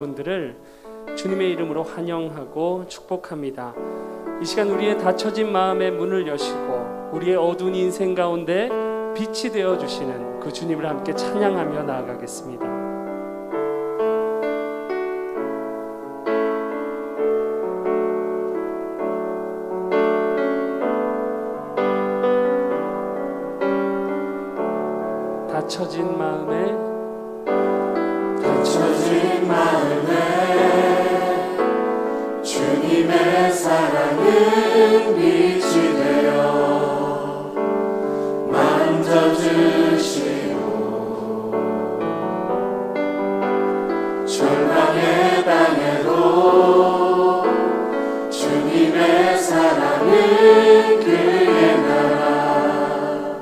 분들을 주님의 이름으로 환영하고 축복합니다. 이 시간 우리의 닫혀진 마음의 문을 여시고 우리의 어두운 인생 가운데 빛이 되어 주시는 그 주님을 함께 찬양하며 나아가겠습니다. 닫혀진 마음에 주님의 사랑은 빛이 되어 만져주시고 절망의 땅에도 주님의 사랑은 그의 나라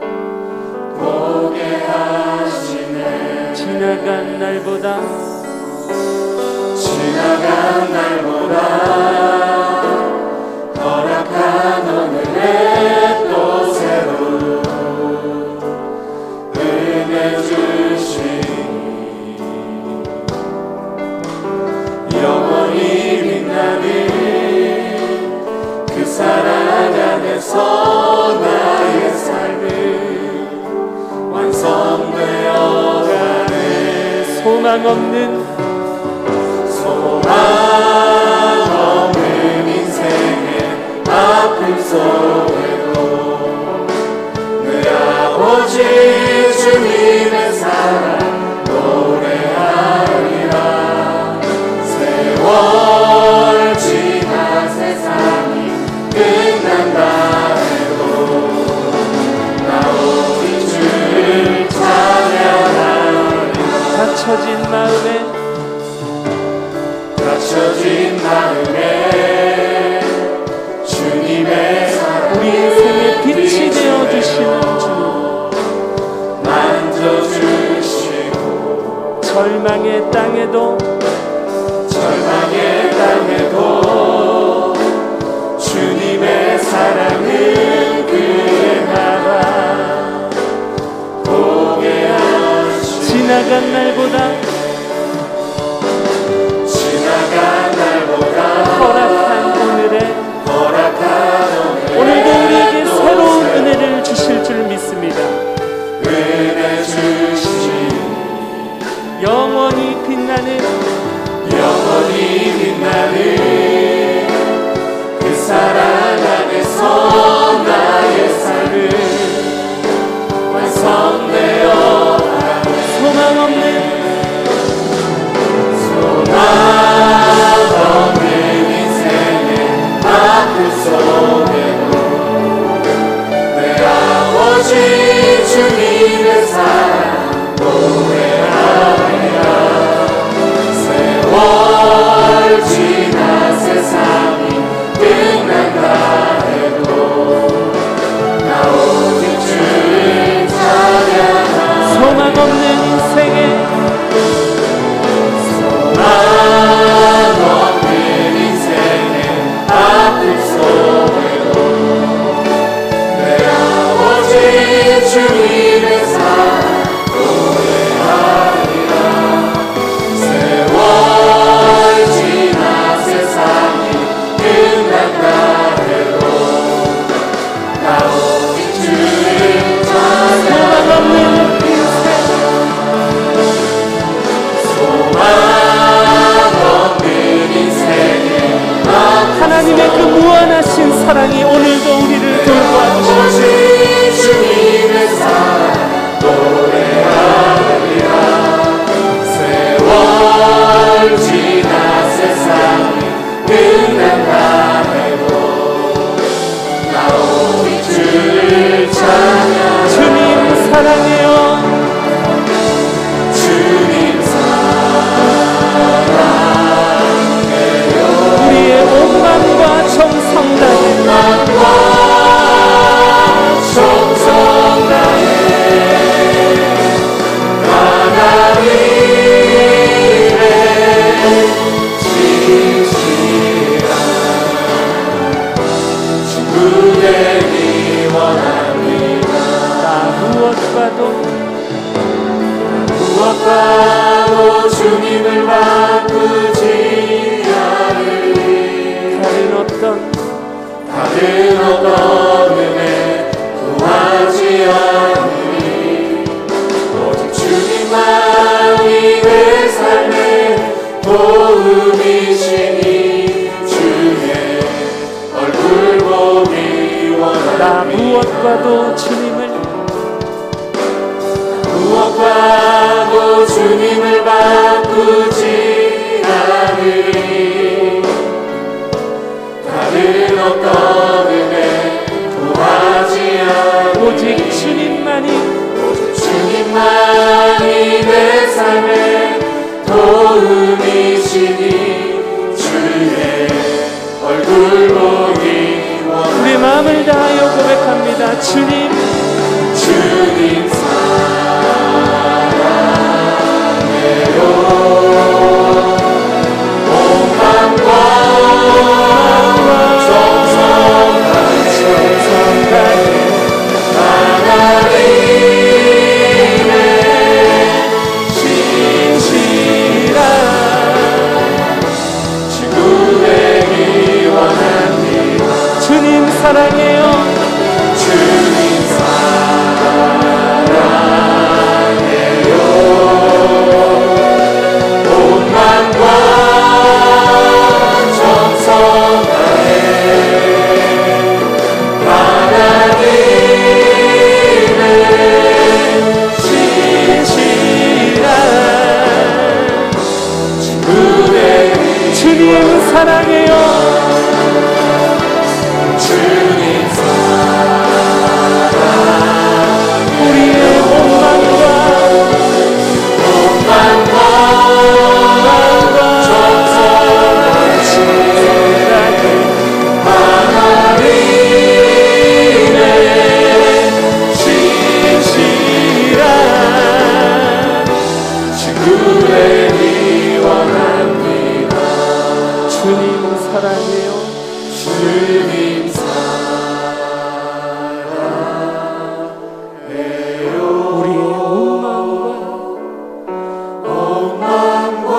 보게 하시네. 지나간 날보다 허락한 오늘의 또 새로운 은혜 주시니 영원히 빛나는 그 사랑 안에서 나의 삶은 완성되어 가네. 소망 없는 인생의 아픔 속에도 내 아버지 주님의 사랑 노래하리라. 세월 지나 세상이 끝난다 해도 나 우리 주를 찬양하리라. 닫혀진 마음에 주님의 사랑 우리 인생의 빛이 되어주시는 주 만져주시고 절망의 땅에도 주님의 사랑은 그의 나라 보게 하시고 지나간 날보다 오늘도 우리에게 새로운 은혜를 주실 줄 믿습니다. 은혜 주시니 영원히 빛나는 그 사랑 안에서 나의 삶은 완성되어 가네. 소망 없는 도움이시니 주의 얼굴 보기 원하니 나 무엇과도 주님을 바꾸지 않으리. 다른 어떤 은혜 구하지 않으리. 오직 주님만이 내 삶에 도움이시니 주의 얼굴 보기 원하니 우리의 마음을 다하여 고백합니다. 주님 사랑해요. 온 마음과 정성 다해 하나님의 신실한 친구 되기 원합니다. 주님 사랑해요. 주님 사랑해요. 온 마음과 정성 다해 하나님의 신실한 친구 되기 주님 사랑해요. 주님 우리의 몸만과 하나님의 신실한 친구 되기 원합니다. 주님 사랑해요. 주님 우리의 온 마음과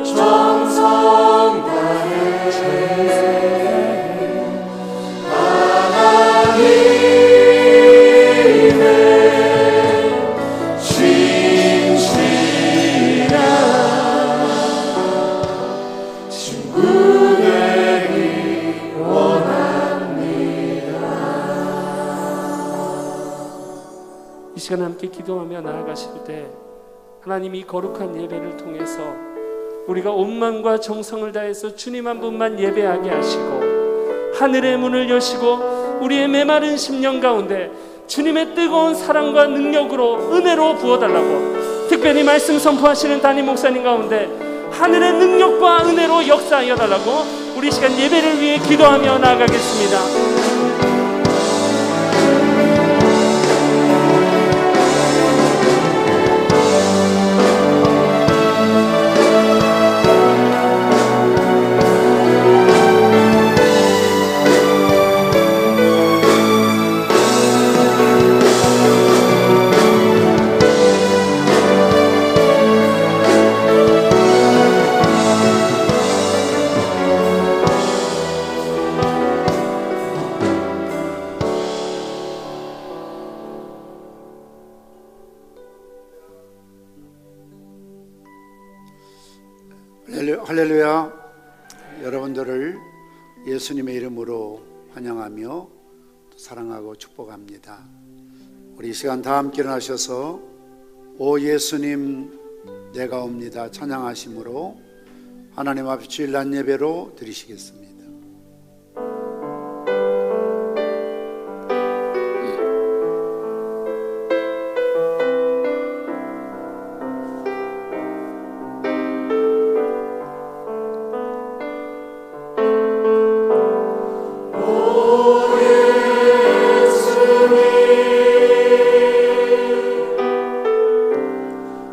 정성 다해 하나님의 신실한 친구 되기 원합니다. 이 시간 함께 기도하며 나아가실 때 하나님이 거룩한 예배를 통해서 우리가 온 마음과 정성을 다해서 주님 한 분만 예배하게 하시고 하늘의 문을 여시고 우리의 메마른 심령 가운데 주님의 뜨거운 사랑과 능력으로 은혜로 부어달라고, 특별히 말씀 선포하시는 담임 목사님 가운데 하늘의 능력과 은혜로 역사하여 달라고 우리 시간 예배를 위해 기도하며 나아가겠습니다. 할렐루야. 여러분들을 예수님의 이름으로 환영하며 사랑하고 축복합니다. 우리 이 시간 다 함께 일어나셔서 오 예수님 내가 옵니다 찬양하심으로 하나님 앞에 주일 낮 예배로 드리시겠습니다.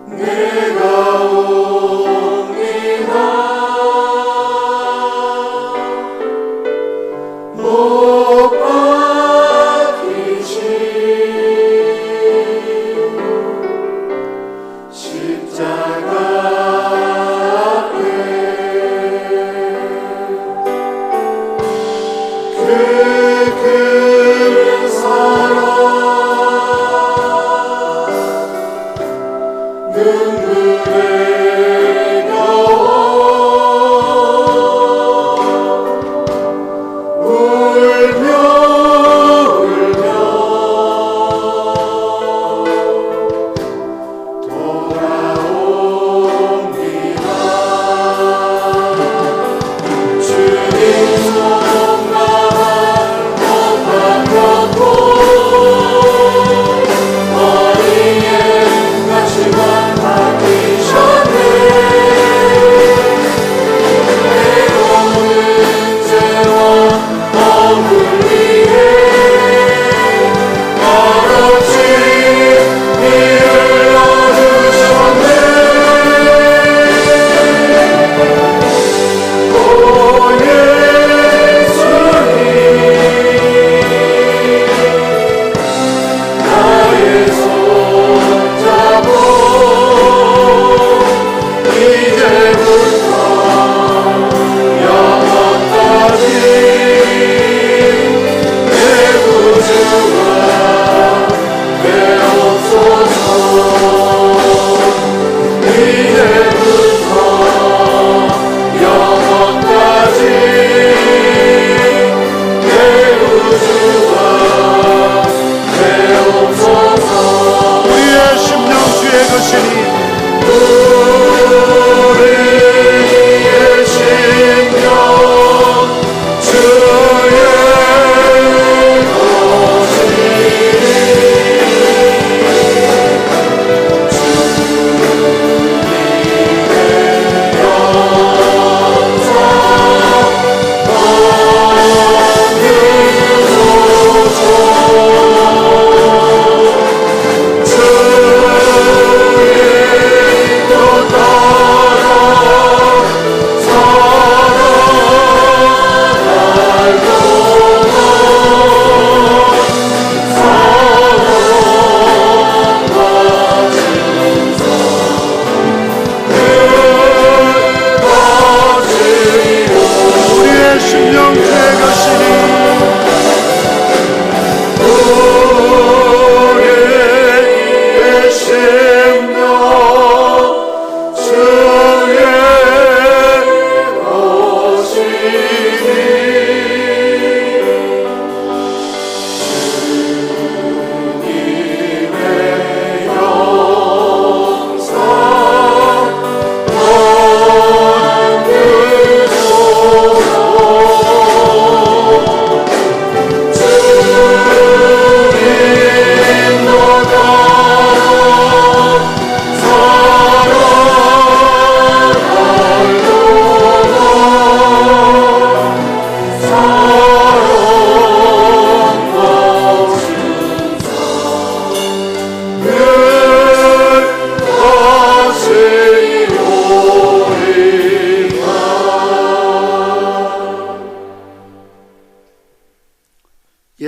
내가 옵니다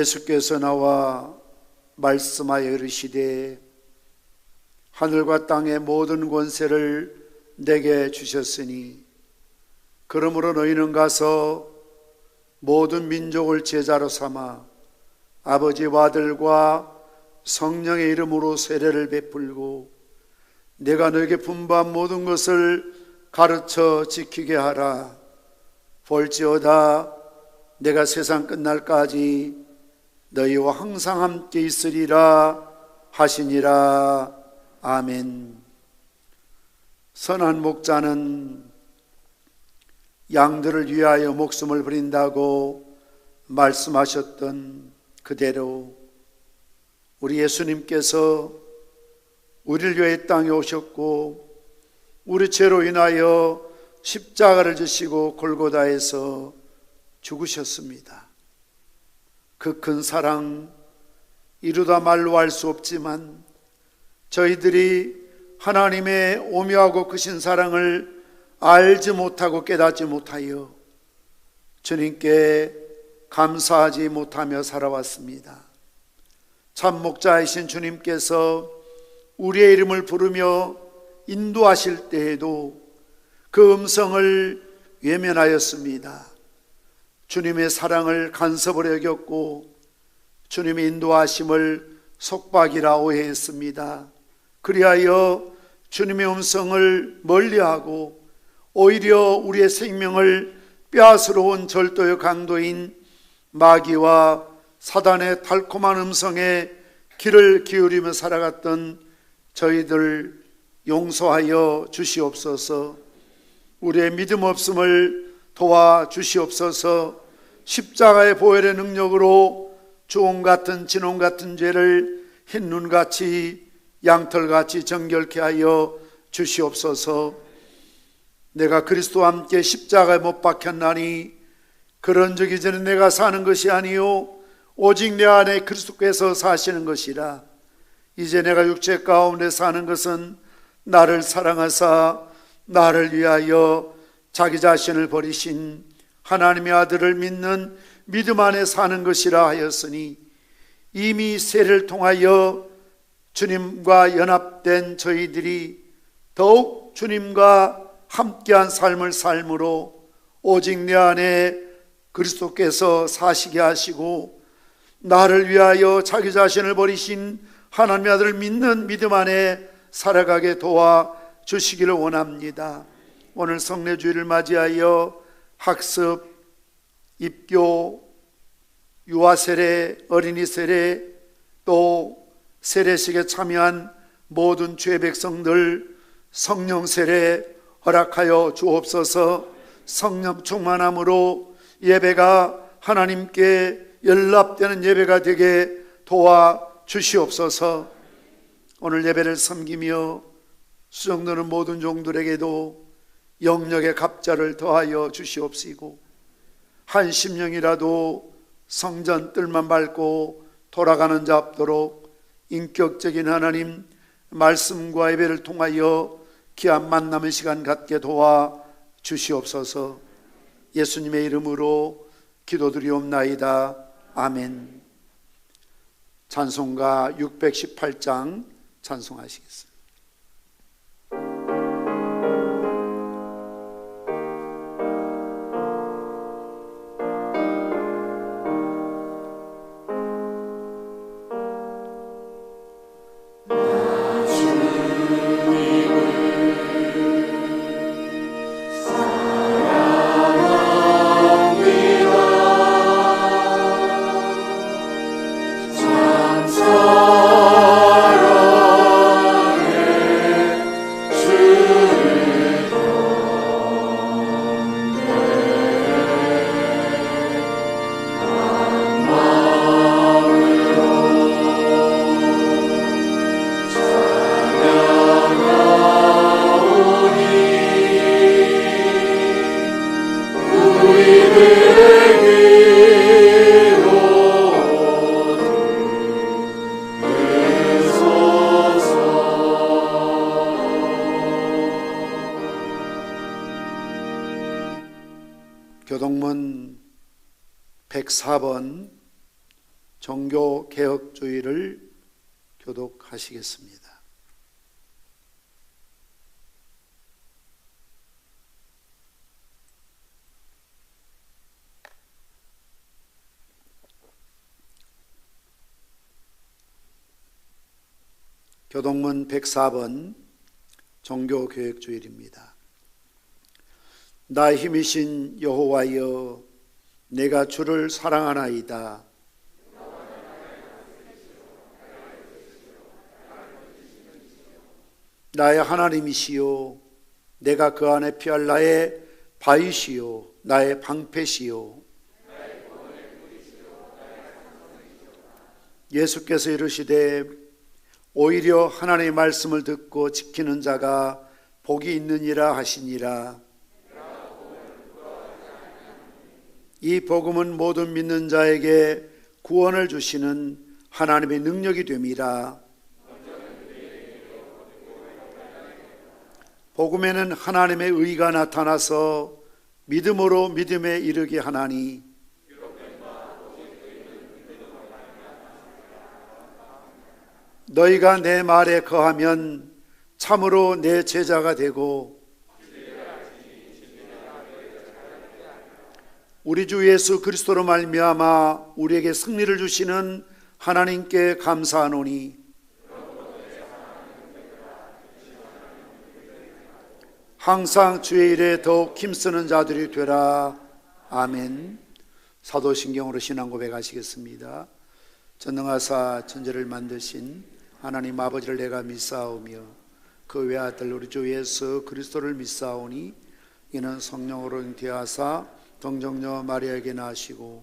예수께서 나와 말씀하여 이르시되 하늘과 땅의 모든 권세를 내게 주셨으니 그러므로 너희는 가서 모든 민족을 제자로 삼아 아버지와 아들과 성령의 이름으로 세례를 베풀고 내가 너에게 분부한 모든 것을 가르쳐 지키게 하라. 볼지어다 내가 세상 끝날까지 너희와 항상 함께 있으리라 하시니라. 아멘. 선한 목자는 양들을 위하여 목숨을 버린다고 말씀하셨던 그대로 우리 예수님께서 우리를 위해 땅에 오셨고 우리 죄로 인하여 십자가를 지시고 골고다에서 죽으셨습니다. 그 큰 사랑 이루다 말로 할 수 없지만 저희들이 하나님의 오묘하고 크신 사랑을 알지 못하고 깨닫지 못하여 주님께 감사하지 못하며 살아왔습니다. 참 목자이신 주님께서 우리의 이름을 부르며 인도하실 때에도 그 음성을 외면하였습니다. 주님의 사랑을 간섭을 여겼고 주님의 인도하심을 속박이라 오해했습니다. 그리하여 주님의 음성을 멀리하고 오히려 우리의 생명을 빼앗으러 온 절도의 강도인 마귀와 사단의 달콤한 음성에 귀를 기울이며 살아갔던 저희들 용서하여 주시옵소서. 우리의 믿음 없음을 도와주시옵소서. 십자가의 보혈의 능력으로 주홍 같은 진홍 같은 죄를 흰눈같이 양털같이 정결케 하여 주시옵소서. 내가 그리스도와 함께 십자가에 못 박혔나니 그런 적이 전에 내가 사는 것이 아니요 오직 내 안에 그리스도께서 사시는 것이라. 이제 내가 육체 가운데 사는 것은 나를 사랑하사 나를 위하여 자기 자신을 버리신 하나님의 아들을 믿는 믿음 안에 사는 것이라 하였으니 이미 세례를 통하여 주님과 연합된 저희들이 더욱 주님과 함께한 삶을 삶으로 오직 내 안에 그리스도께서 사시게 하시고 나를 위하여 자기 자신을 버리신 하나님의 아들을 믿는 믿음 안에 살아가게 도와 주시기를 원합니다. 오늘 성례주일을 맞이하여 학습, 입교, 유아세례, 어린이 세례, 또 세례식에 참여한 모든 주의 백성들 성령 세례 허락하여 주옵소서. 성령 충만함으로 예배가 하나님께 연합되는 예배가 되게 도와 주시옵소서. 오늘 예배를 섬기며 수정되는 모든 종들에게도 영역의 갑자를 더하여 주시옵시고, 한 심령이라도 성전 뜰만 밟고 돌아가는 자 없도록 인격적인 하나님 말씀과 예배를 통하여 귀한 만남의 시간 갖게 도와 주시옵소서. 예수님의 이름으로 기도드리옵나이다. 아멘. 찬송가 618장 찬송하시겠습니다. 교동문 104번 종교개혁주의를 교독하시겠습니다. 교동문 104번 종교개혁주일입니다. 나의 힘이신 여호와여, 내가 주를 사랑하나이다. 나의 하나님이시요, 내가 그 안에 피할 나의 바위시요, 나의 방패시요. 예수께서 이르시되 오히려 하나님의 말씀을 듣고 지키는 자가 복이 있느니라 하시니라. 이 복음은 모든 믿는 자에게 구원을 주시는 하나님의 능력이 됨이라. 복음에는 하나님의 의가 나타나서 믿음으로 믿음에 이르게 하나니, 너희가 내 말에 거하면 참으로 내 제자가 되고 우리 주 예수 그리스도로 말미암아 우리에게 승리를 주시는 하나님께 감사하노니, 항상 주의 일에 더욱 힘쓰는 자들이 되라. 아멘. 사도신경으로 신앙 고백하시겠습니다. 전능하사 천지를 만드신 하나님 아버지를 내가 믿사오며 그 외아들 우리 주 예수 그리스도를 믿사오니, 이는 성령으로 잉태하사 동정녀 마리아에게 나시고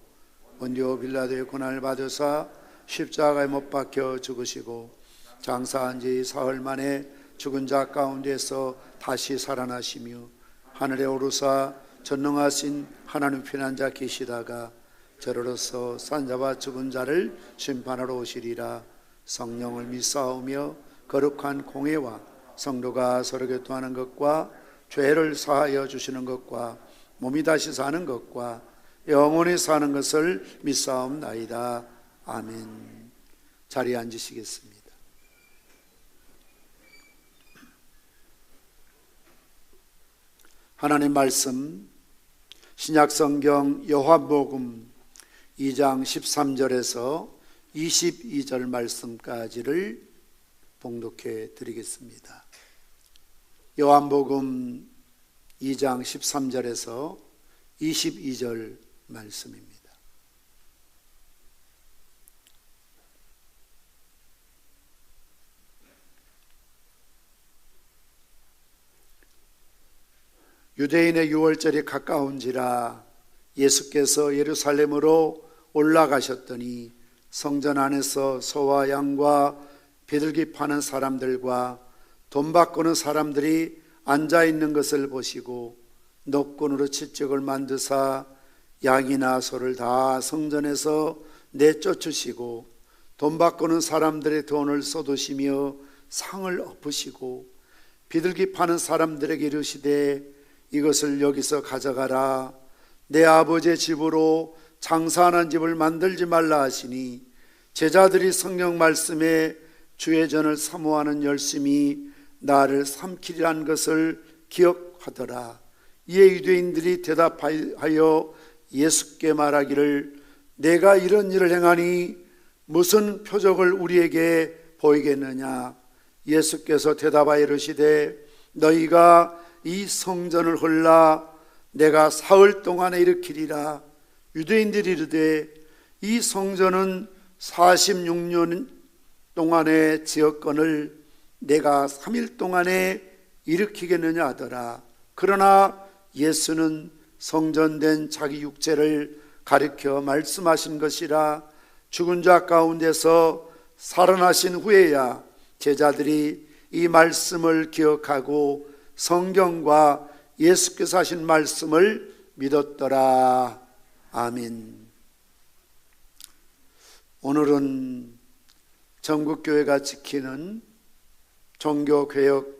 본디오 빌라도의 고난을 받으사 십자가에 못 박혀 죽으시고 장사한 지 사흘 만에 죽은 자 가운데서 다시 살아나시며 하늘에 오르사 전능하신 하나님 편한 자 계시다가 저로서 산자와 죽은 자를 심판하러 오시리라. 성령을 믿사오며 거룩한 공회와 성도가 서로 교통하는 것과 죄를 사하여 주시는 것과 몸이 다시 사는 것과 영원히 사는 것을 믿사옵나이다. 아멘. 자리에 앉으시겠습니다. 하나님 말씀 신약성경 요한복음 2장 13절에서 22절 말씀까지를 봉독해 드리겠습니다. 요한복음 2장 13절에서 22절 말씀입니다. 유대인의 유월절이 가까운지라 예수께서 예루살렘으로 올라가셨더니 성전 안에서 소와 양과 비둘기 파는 사람들과 돈 바꾸는 사람들이 앉아 있는 것을 보시고 노끈으로 채찍을 만드사 양이나 소를 다 성전에서 내쫓으시고 돈 바꾸는 사람들의 돈을 쏟으시며 상을 엎으시고 비둘기 파는 사람들에게 이르시되 이것을 여기서 가져가라. 내 아버지의 집으로 장사하는 집을 만들지 말라 하시니 제자들이 성경 말씀에 주의 전을 사모하는 열심이 나를 삼키리란 것을 기억하더라. 이에 유대인들이 대답하여 예수께 말하기를 내가 이런 일을 행하니 무슨 표적을 우리에게 보이겠느냐. 예수께서 대답하여 이르시되 너희가 이 성전을 헐라 내가 사흘 동안에 일으키리라. 유대인들이 이르되 이 성전은 46년 동안의 지었건을 내가 3일 동안에 일으키겠느냐 하더라. 그러나 예수는 성전된 자기 육체를 가리켜 말씀하신 것이라. 죽은 자 가운데서 살아나신 후에야 제자들이 이 말씀을 기억하고 성경과 예수께서 하신 말씀을 믿었더라. 아멘. 오늘은 전국교회가 지키는 종교개혁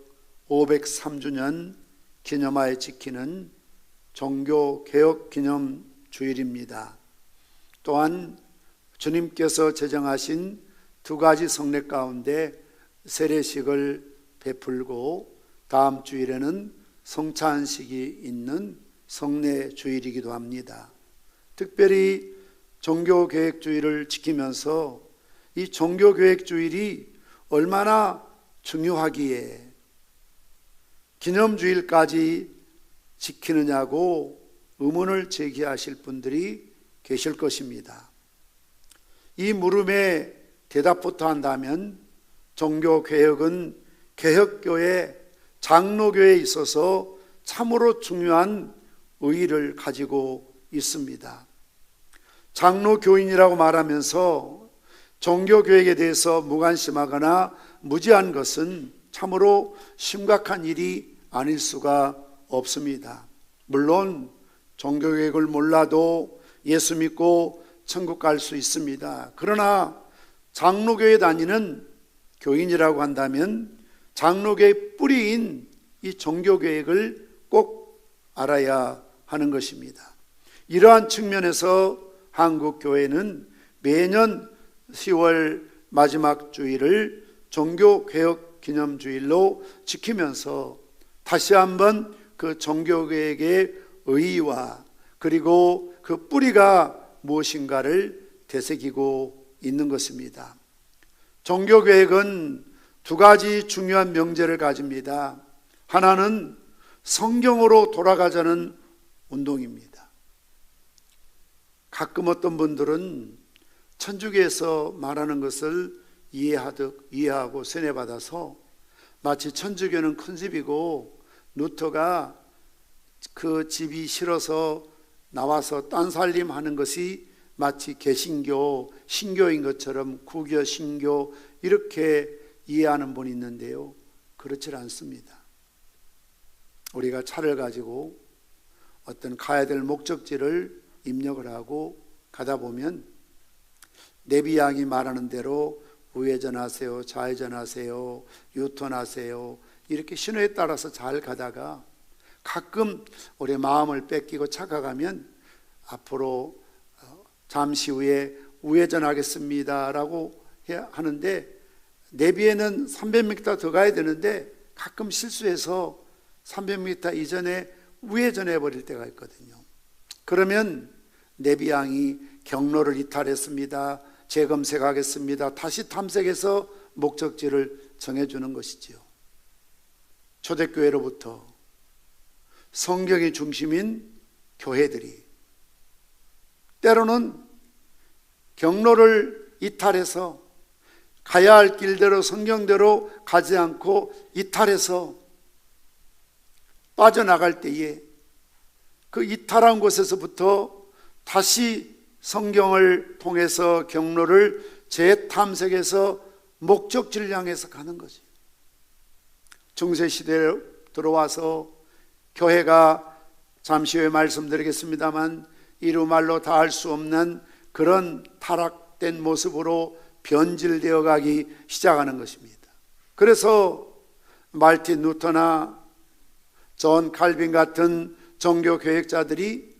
503주년 기념하에 지키는 종교개혁 기념 주일입니다. 또한 주님께서 제정하신 두 가지 성례 가운데 세례식을 베풀고 다음 주일에는 성찬식이 있는 성례 주일이기도 합니다. 특별히 종교개혁주의를 지키면서 이 종교개혁주일이 얼마나 중요하기에 기념주일까지 지키느냐고 의문을 제기하실 분들이 계실 것입니다. 이 물음에 대답부터 한다면 종교개혁은 개혁교회, 장로교회에 있어서 참으로 중요한 의의를 가지고 있습니다. 장로교인이라고 말하면서 종교개혁에 대해서 무관심하거나 무지한 것은 참으로 심각한 일이 아닐 수가 없습니다. 물론 종교개혁을 몰라도 예수 믿고 천국 갈 수 있습니다. 그러나 장로교회 다니는 교인이라고 한다면 장로교의 뿌리인 이 종교개혁을 꼭 알아야 하는 것입니다. 이러한 측면에서 한국교회는 매년 10월 마지막 주일을 종교개혁 기념주일로 지키면서 다시 한번 그 종교개혁의 의의와 그리고 그 뿌리가 무엇인가를 되새기고 있는 것입니다. 종교개혁은 두 가지 중요한 명제를 가집니다. 하나는 성경으로 돌아가자는 운동입니다. 가끔 어떤 분들은 천주교에서 말하는 것을 이해하고 세뇌받아서 마치 천주교는 큰 집이고 루터가 그 집이 싫어서 나와서 딴살림하는 것이 마치 개신교, 신교인 것처럼 구교, 신교 이렇게 이해하는 분이 있는데요. 그렇지 않습니다. 우리가 차를 가지고 어떤 가야 될 목적지를 입력을 하고 가다 보면 내비양이 말하는 대로 우회전하세요, 좌회전하세요, 유턴하세요 이렇게 신호에 따라서 잘 가다가 가끔 우리 마음을 뺏기고 착각하면 앞으로 잠시 후에 우회전하겠습니다 라고 하는데 내비에는 300m 더 가야 되는데 가끔 실수해서 300m 이전에 우회전해 버릴 때가 있거든요. 그러면 내비양이 경로를 이탈했습니다, 재검색하겠습니다, 다시 탐색해서 목적지를 정해주는 것이지요. 초대교회로부터 성경의 중심인 교회들이 때로는 경로를 이탈해서 가야 할 길대로 성경대로 가지 않고 이탈해서 빠져나갈 때에 그 이탈한 곳에서부터 다시 성경을 통해서 경로를 재탐색해서 목적지를 향해서 가는 거지. 중세시대에 들어와서 교회가 잠시 후에 말씀드리겠습니다만 이루말로 다 할 수 없는 그런 타락된 모습으로 변질되어 가기 시작하는 것입니다. 그래서 말틴 루터나 존 칼빈 같은 종교 교역자들이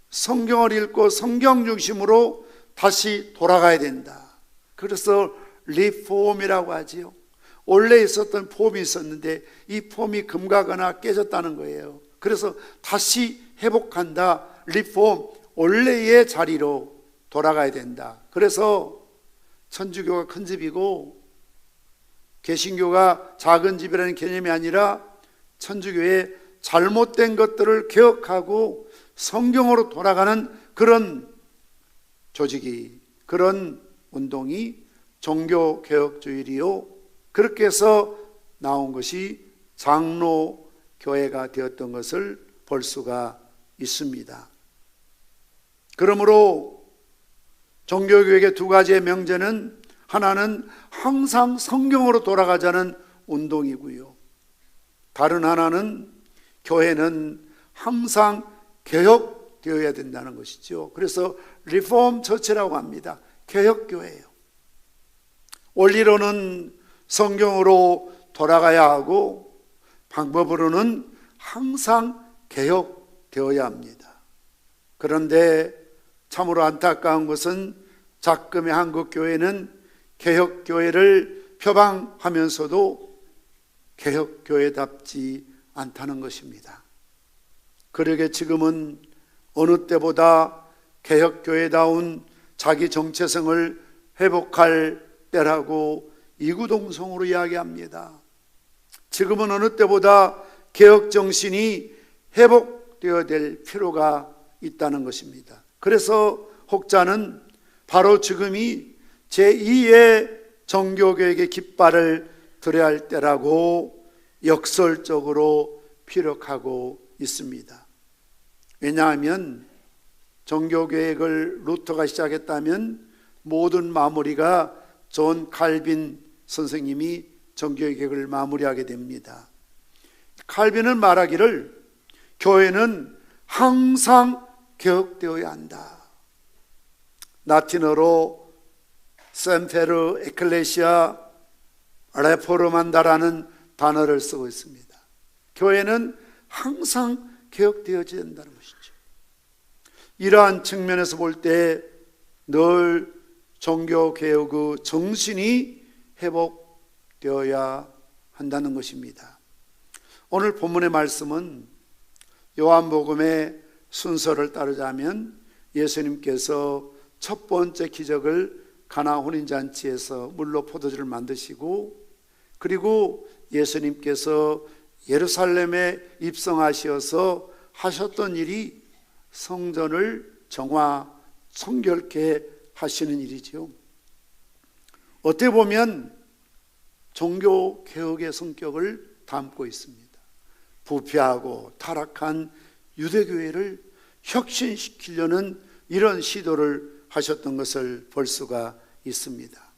성경을 읽고 성경 중심으로 다시 돌아가야 된다. 그래서 리폼이라고 하지요. 원래 있었던 폼이 있었는데 이 폼이 금가거나 깨졌다는 거예요. 그래서 다시 회복한다. 리폼, 원래의 자리로 돌아가야 된다. 그래서 천주교가 큰 집이고 개신교가 작은 집이라는 개념이 아니라 천주교의 잘못된 것들을 개혁하고 성경으로 돌아가는 그런 조직이, 그런 운동이 종교개혁주의이요, 그렇게 해서 나온 것이 장로교회가 되었던 것을 볼 수가 있습니다. 그러므로 종교개혁의 두 가지의 명제는, 하나는 항상 성경으로 돌아가자는 운동이고요, 다른 하나는 교회는 항상 개혁되어야 된다는 것이죠. 그래서 리폼 처치라고 합니다. 개혁교회예요. 원리로는 성경으로 돌아가야 하고 방법으로는 항상 개혁되어야 합니다. 그런데 참으로 안타까운 것은 작금의 한국교회는 개혁교회를 표방하면서도 개혁교회답지 않다는 것입니다. 그러게 지금은 어느 때보다 개혁교회다운 자기 정체성을 회복할 때라고 이구동성으로 이야기합니다. 지금은 어느 때보다 개혁정신이 회복되어야 될 필요가 있다는 것입니다. 그래서 혹자는 바로 지금이 제2의 종교개혁의 깃발을 들여야 할 때라고 역설적으로 피력하고 있습니다. 왜냐하면 종교개혁을 루터가 시작했다면 모든 마무리가 존 칼빈 선생님이 종교개혁을 마무리하게 됩니다. 칼빈은 말하기를 교회는 항상 개혁되어야 한다. 라틴어로 셈페르 에클레시아 레포르만다라는 단어를 쓰고 있습니다. 교회는 항상 개혁되어져야 한다는 것이죠. 이러한 측면에서 볼 때 늘 종교개혁의 정신이 회복되어야 한다는 것입니다. 오늘 본문의 말씀은 요한복음의 순서를 따르자면 예수님께서 첫 번째 기적을 가나 혼인잔치에서 물로 포도주를 만드시고, 그리고 예수님께서 예루살렘에 입성하셔서 하셨던 일이 성전을 성결케 하시는 일이지요. 어떻게 보면 종교개혁의 성격을 담고 있습니다. 부패하고 타락한 유대교회를 혁신시키려는 이런 시도를 하셨던 것을 볼 수가 있습니다.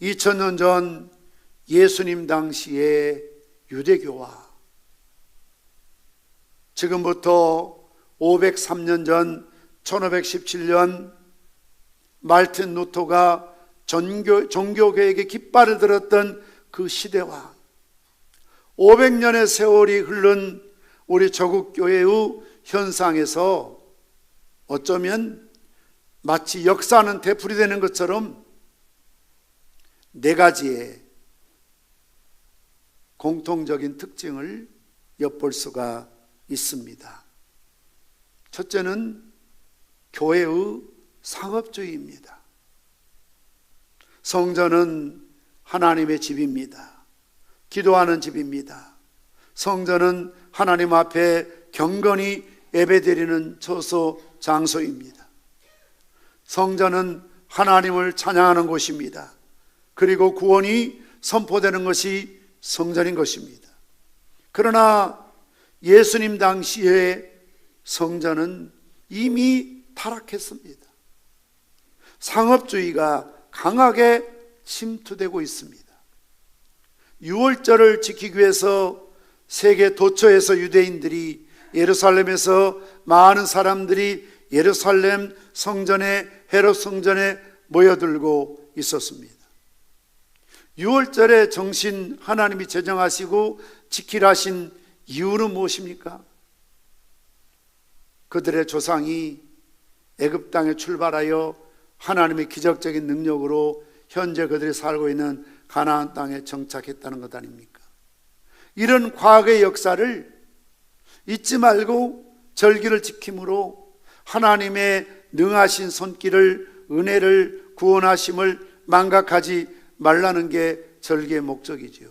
2000년 전 예수님 당시의 유대교와 지금부터 503년 전 1517년 말틴 루터가 종교개혁의 깃발을 들었던 그 시대와 500년의 세월이 흐른 우리 조국교회의 현상에서 어쩌면 마치 역사는 되풀이되는 것처럼 네 가지의 공통적인 특징을 엿볼 수가 있습니다. 첫째는 교회의 상업주의입니다. 성전은 하나님의 집입니다. 기도하는 집입니다. 성전은 하나님 앞에 경건히 예배드리는 처소 장소입니다. 성전은 하나님을 찬양하는 곳입니다. 그리고 구원이 선포되는 것이 성전인 것입니다. 그러나 예수님 당시에 성전은 이미 타락했습니다. 상업주의가 강하게 침투되고 있습니다. 유월절을 지키기 위해서 세계 도처에서 유대인들이 예루살렘에서 많은 사람들이 예루살렘 성전에, 헤롯 성전에 모여들고 있었습니다. 유월절의 정신 하나님이 제정하시고 지키라 하신 이유는 무엇입니까? 그들의 조상이 애굽 땅에 출발하여 하나님의 기적적인 능력으로 현재 그들이 살고 있는 가나안 땅에 정착했다는 것 아닙니까? 이런 과거의 역사를 잊지 말고 절기를 지킴으로 하나님의 능하신 손길을, 은혜를, 구원하심을 망각하지 말라는 게 절기의 목적이지요.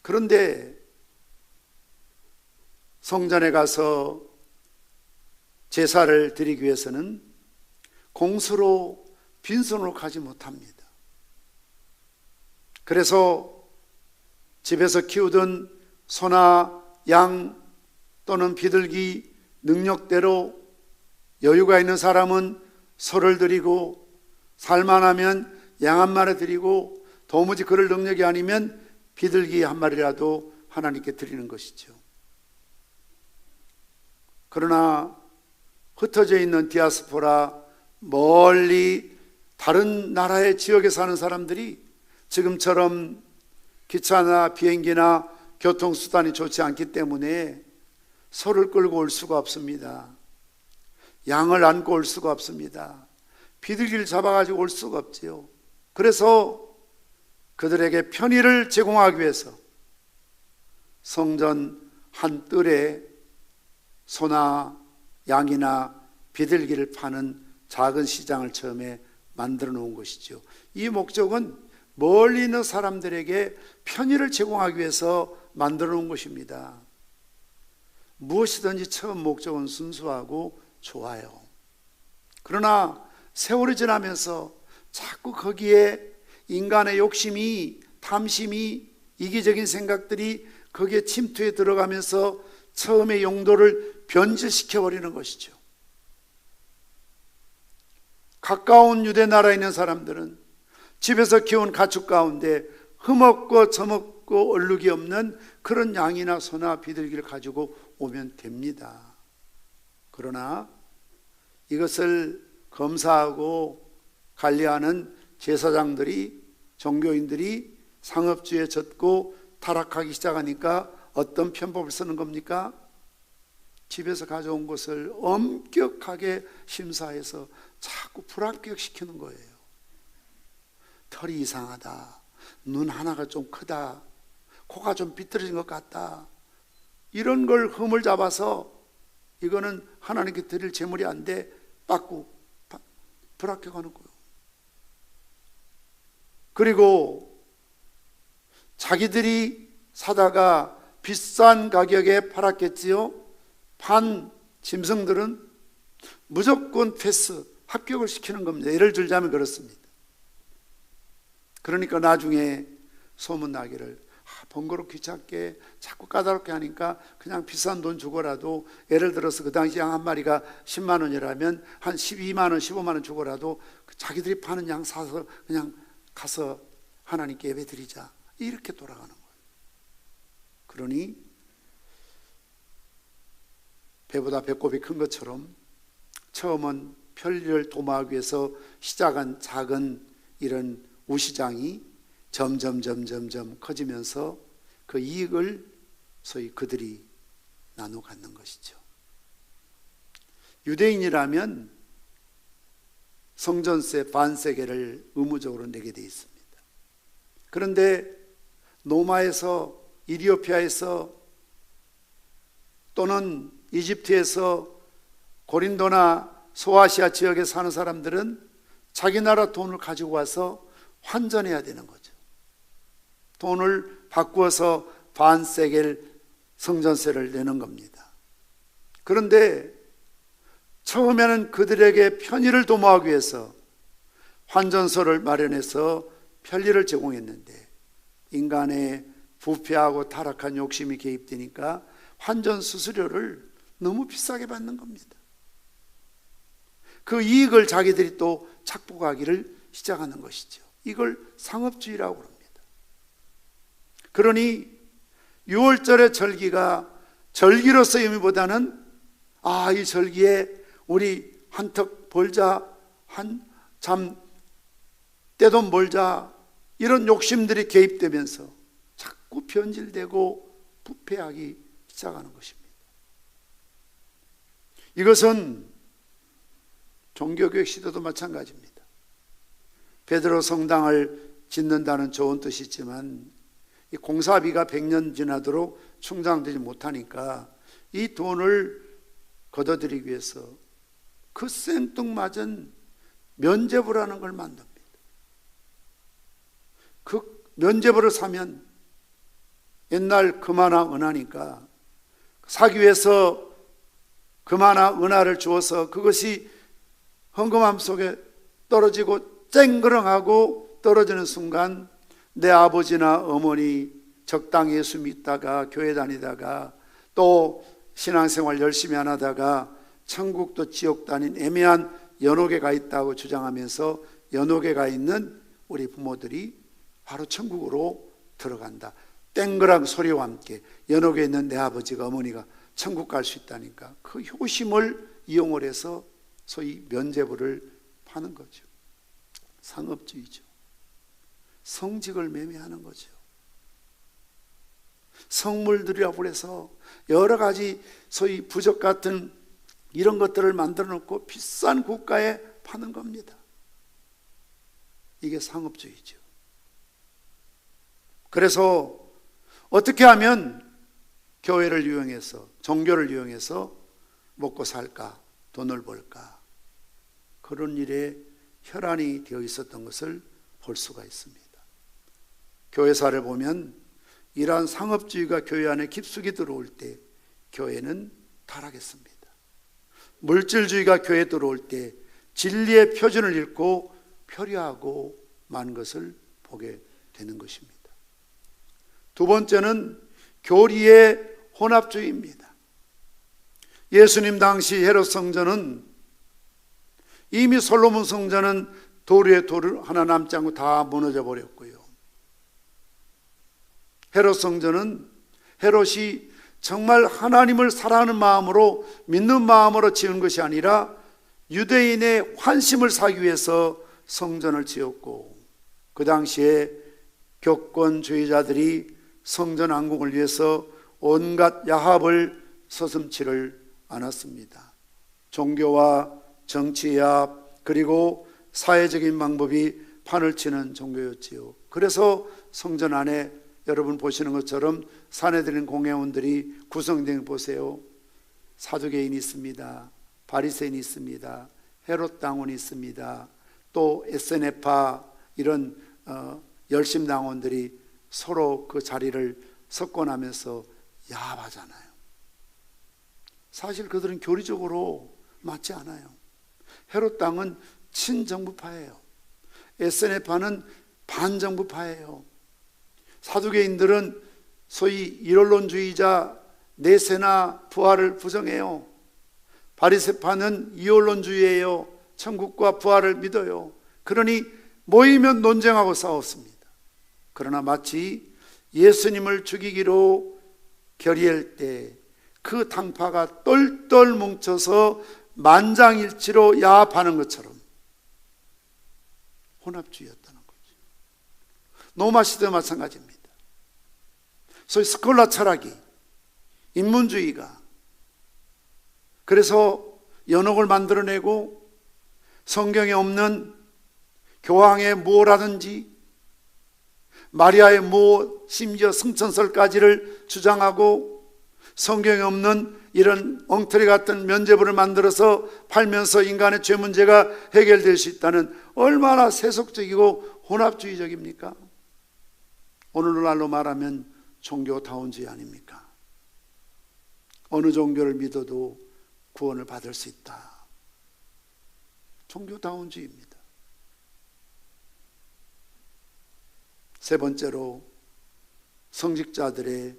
그런데 성전에 가서 제사를 드리기 위해서는 공수로 빈손으로 가지 못합니다. 그래서 집에서 키우던 소나 양 또는 비둘기 능력대로 여유가 있는 사람은 소를 드리고, 살만하면 양 한 마리 드리고, 도무지 그럴 능력이 아니면 비둘기 한 마리라도 하나님께 드리는 것이죠. 그러나 흩어져 있는 디아스포라, 멀리 다른 나라의 지역에 사는 사람들이 지금처럼 기차나 비행기나 교통수단이 좋지 않기 때문에 소를 끌고 올 수가 없습니다. 양을 안고 올 수가 없습니다. 비둘기를 잡아가지고 올 수가 없지요. 그래서 그들에게 편의를 제공하기 위해서 성전 한 뜰에 소나 양이나 비둘기를 파는 작은 시장을 처음에 만들어 놓은 것이죠. 이 목적은 멀리 있는 사람들에게 편의를 제공하기 위해서 만들어 놓은 것입니다. 무엇이든지 처음 목적은 순수하고 좋아요. 그러나 세월이 지나면서 자꾸 거기에 인간의 욕심이, 탐심이, 이기적인 생각들이 거기에 침투해 들어가면서 처음의 용도를 변질시켜 버리는 것이죠. 가까운 유대 나라에 있는 사람들은 집에서 키운 가축 가운데 흠없고 저먹고 얼룩이 없는 그런 양이나 소나 비둘기를 가지고 오면 됩니다. 그러나 이것을 검사하고 관리하는 제사장들이, 종교인들이 상업주의에 젖고 타락하기 시작하니까 어떤 편법을 쓰는 겁니까? 집에서 가져온 것을 엄격하게 심사해서 자꾸 불합격시키는 거예요. 털이 이상하다, 눈 하나가 좀 크다, 코가 좀 비뚤어진 것 같다, 이런 걸 흠을 잡아서 이거는 하나님께 드릴 제물이 안 돼, 빠꾸 불합격하는 거예요. 그리고 자기들이 사다가 비싼 가격에 팔았겠지요. 판 짐승들은 무조건 패스, 합격을 시키는 겁니다. 예를 들자면 그렇습니다. 그러니까 나중에 소문나기를, 번거롭고 귀찮게 자꾸 까다롭게 하니까 그냥 비싼 돈 주고라도, 예를 들어서 그 당시 양 한 마리가 10만 원이라면 한 12만 원, 15만 원 주고라도 자기들이 파는 양 사서 그냥 가서 하나님께 예배 드리자, 이렇게 돌아가는 거예요. 그러니 배보다 배꼽이 큰 것처럼 처음은 편리를 도모하기 위해서 시작한 작은 이런 우시장이 점점 커지면서 그 이익을 소위 그들이 나눠 갖는 것이죠. 유대인이라면 성전세 반세계를 의무적으로 내게 돼 있습니다. 그런데 노마에서, 이리오피아에서 또는 이집트에서 고린도나 소아시아 지역에 사는 사람들은 자기 나라 돈을 가지고 와서 환전해야 되는 거죠. 돈을 바꾸어서 반세겔 성전세를 내는 겁니다. 그런데 처음에는 그들에게 편의를 도모하기 위해서 환전소를 마련해서 편리를 제공했는데 인간의 부패하고 타락한 욕심이 개입되니까 환전 수수료를 너무 비싸게 받는 겁니다. 그 이익을 자기들이 또 착복하기를 시작하는 것이죠. 이걸 상업주의라고 합니다. 그러니 6월절의 절기가 절기로서 의미보다는 이 절기에 우리 한턱 벌자, 한잠 떼돈 벌자, 이런 욕심들이 개입되면서 자꾸 변질되고 부패하기 시작하는 것입니다. 이것은 종교교육 시대도 마찬가지입니다. 베드로 성당을 짓는다는 좋은 뜻이지만 이 공사비가 100년 지나도록 충당되지 못하니까 이 돈을 걷어들이기 위해서 그 생뚱맞은 면죄부라는 걸 만듭니다. 그 면죄부를 사면 옛날 금화나 은하니까 사기 위해서 금화나 은하를 주어서 그것이 헌금함 속에 떨어지고 쨍그렁하고 떨어지는 순간 내 아버지나 어머니 적당히 예수 믿다가 교회 다니다가 또 신앙생활 열심히 안 하다가 천국도 지옥도 아닌 애매한 연옥에 가 있다고 주장하면서 연옥에 가 있는 우리 부모들이 바로 천국으로 들어간다. 땡그랑 소리와 함께 연옥에 있는 내 아버지가 어머니가 천국 갈 수 있다니까 그 효심을 이용을 해서 소위 면죄부를 파는 거죠. 상업주의죠. 성직을 매매하는 거죠. 성물들이라고 해서 여러 가지 소위 부적 같은 이런 것들을 만들어 놓고 비싼 고가에 파는 겁니다. 이게 상업주의죠. 그래서 어떻게 하면 교회를 이용해서 종교를 이용해서 먹고 살까, 돈을 벌까, 그런 일에 혈안이 되어 있었던 것을 볼 수가 있습니다. 교회사를 보면 이러한 상업주의가 교회 안에 깊숙이 들어올 때 교회는 타락했습니다. 물질주의가 교회에 들어올 때 진리의 표준을 잃고 표류하고 만 것을 보게 되는 것입니다. 두 번째는 교리의 혼합주의입니다. 예수님 당시 헤롯 성전은 이미 솔로몬 성전은 돌 위에 돌 하나 남지 않고 다 무너져 버렸고요. 헤롯 성전은 헤롯이 정말 하나님을 사랑하는 마음으로 믿는 마음으로 지은 것이 아니라 유대인의 환심을 사기 위해서 성전을 지었고 그 당시에 교권주의자들이 성전 왕궁을 위해서 온갖 야합을 서슴지를 않았습니다. 종교와 정치의 야합 그리고 사회적인 방법이 판을 치는 종교였지요. 그래서 성전 안에 여러분 보시는 것처럼 사내들인 공회원들이 구성된 보세요. 사두개인이 있습니다. 바리새인이 있습니다. 헤롯 당원이 있습니다. 또 에스네파 이런 열심 당원들이 서로 그 자리를 석권하면서 야합하잖아요. 사실 그들은 교리적으로 맞지 않아요. 헤롯 당은 친정부파예요. 에스네파는 반정부파예요. 사두개인들은 소위 일원론주의자 내세나 부활을 부정해요. 바리새파는 이원론주의예요. 천국과 부활을 믿어요. 그러니 모이면 논쟁하고 싸웠습니다. 그러나 마치 예수님을 죽이기로 결의할 때 그 당파가 똘똘 뭉쳐서 만장일치로 야합하는 것처럼 혼합주의였다는 거죠. 노마 시대도 마찬가지입니다. 소위 스콜라 철학이 인문주의가 그래서 연옥을 만들어내고 성경에 없는 교황의 무엇라든지 마리아의 무엇 심지어 승천설까지를 주장하고 성경에 없는 이런 엉터리 같은 면죄부를 만들어서 팔면서 인간의 죄 문제가 해결될 수 있다는 얼마나 세속적이고 혼합주의적입니까? 오늘날로 말하면 종교다운주의 아닙니까? 어느 종교를 믿어도 구원을 받을 수 있다. 종교다운주의입니다. 세 번째로 성직자들의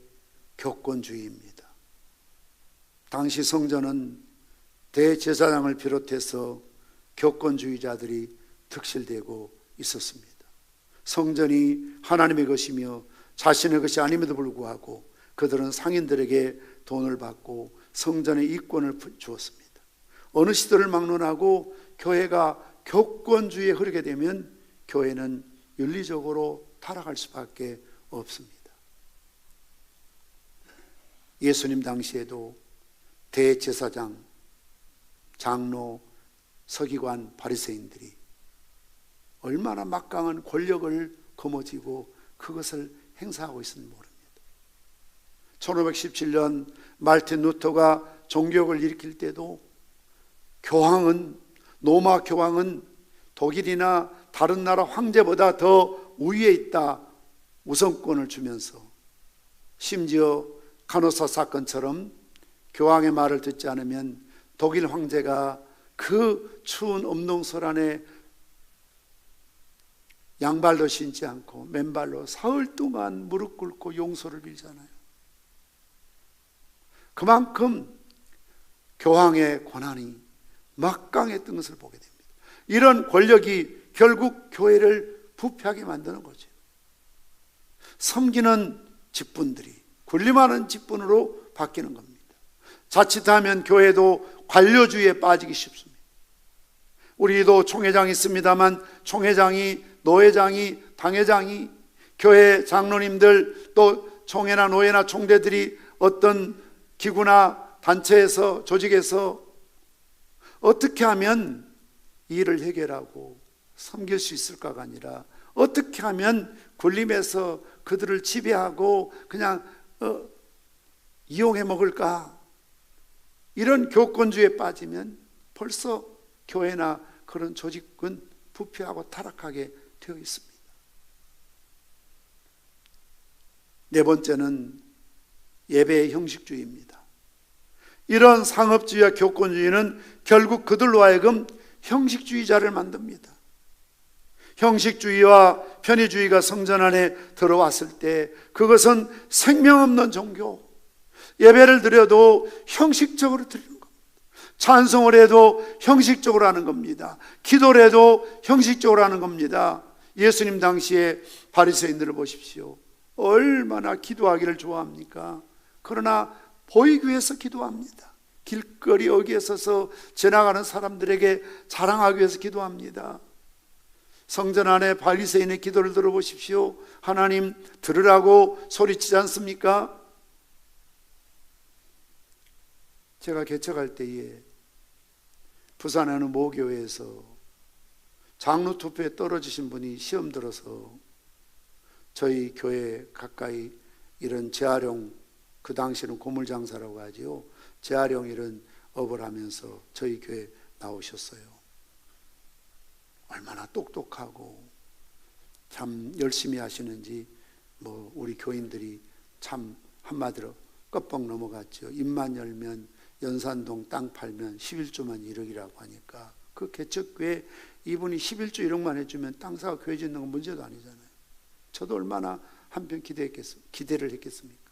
교권주의입니다. 당시 성전은 대제사장을 비롯해서 교권주의자들이 특실되고 있었습니다. 성전이 하나님의 것이며 자신의 것이 아님에도 불구하고 그들은 상인들에게 돈을 받고 성전의 이권을 주었습니다. 어느 시대를 막론하고 교회가 교권주의에 흐르게 되면 교회는 윤리적으로 타락할 수밖에 없습니다. 예수님 당시에도 대제사장, 장로, 서기관, 바리새인들이 얼마나 막강한 권력을 거머쥐고 그것을 행사하고 있었는지 모릅니다. 1517년 말틴 루터가 종교를 일으킬 때도 로마 교황은 독일이나 다른 나라 황제보다 더 우위에 있다, 우선권을 주면서 심지어 카노사 사건처럼 교황의 말을 듣지 않으면 독일 황제가 그 추운 엄동설 안에 양발도 신지 않고 맨발로 사흘 동안 무릎 꿇고 용서를 빌잖아요. 그만큼 교황의 권한이 막강했던 것을 보게 됩니다. 이런 권력이 결국 교회를 부패하게 만드는 거죠. 섬기는 직분들이 군림하는 직분으로 바뀌는 겁니다. 자칫하면 교회도 관료주의에 빠지기 쉽습니다. 우리도 총회장이 있습니다만 총회장이, 노회장이, 당회장이, 교회 장로님들, 또 총회나 노회나 총대들이 어떤 기구나 단체에서, 조직에서 어떻게 하면 이 일을 해결하고 섬길 수 있을까가 아니라 어떻게 하면 군림해서 그들을 지배하고 그냥 이용해 먹을까, 이런 교권주의에 빠지면 벌써 교회나 그런 조직은 부패하고 타락하게 되어 있습니다. 네 번째는 예배의 형식주의입니다. 이런 상업주의와 교권주의는 결국 그들로 하여금 형식주의자를 만듭니다. 형식주의와 편의주의가 성전 안에 들어왔을 때 그것은 생명 없는 종교, 예배를 드려도 형식적으로 드리는 겁니다. 찬송을 해도 형식적으로 하는 겁니다. 기도를 해도 형식적으로 하는 겁니다. 예수님 당시에 바리새인들을 보십시오. 얼마나 기도하기를 좋아합니까? 그러나 보이기 위해서 기도합니다. 길거리 어귀에 서서 지나가는 사람들에게 자랑하기 위해서 기도합니다. 성전 안에 바리새인의 기도를 들어보십시오. 하나님 들으라고 소리치지 않습니까? 제가 개척할 때에 부산에 어느 모교회에서 장로 투표에 떨어지신 분이 시험 들어서 저희 교회 가까이 이런 재활용, 그 당시는 고물장사라고 하지요, 재활용 이런 업을 하면서 저희 교회 나오셨어요. 얼마나 똑똑하고 참 열심히 하시는지 우리 교인들이 참 한마디로 껍벅 넘어갔죠. 입만 열면 연산동 땅 팔면 11조만 1억이라고 하니까 그 개척교회 이분이 11조 1억만 해주면 땅 사가 교회 짓는 건 문제도 아니잖아요. 저도 얼마나 한편 기대를 했겠습니까?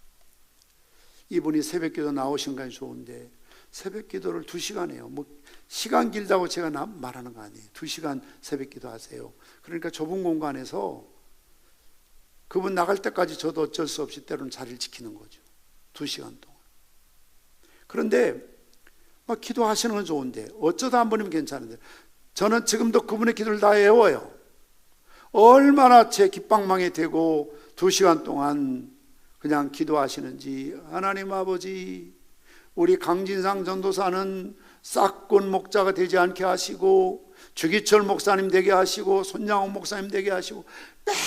이분이 새벽기도 나오신 건 좋은데 새벽기도를 2시간 해요. 시간 길다고 제가 말하는 거 아니에요. 2시간 새벽기도 하세요. 그러니까 좁은 공간에서 그분 나갈 때까지 저도 어쩔 수 없이 때로는 자리를 지키는 거죠. 2시간 동안. 그런데 막 기도하시는 건 좋은데 어쩌다 한 번이면 괜찮은데 저는 지금도 그분의 기도를 다 외워요. 얼마나 제 깃방망이 되고 2시간 동안 그냥 기도하시는지. 하나님 아버지, 우리 강진상 전도사는 싹군 목자가 되지 않게 하시고 주기철 목사님 되게 하시고 손양호 목사님 되게 하시고 매일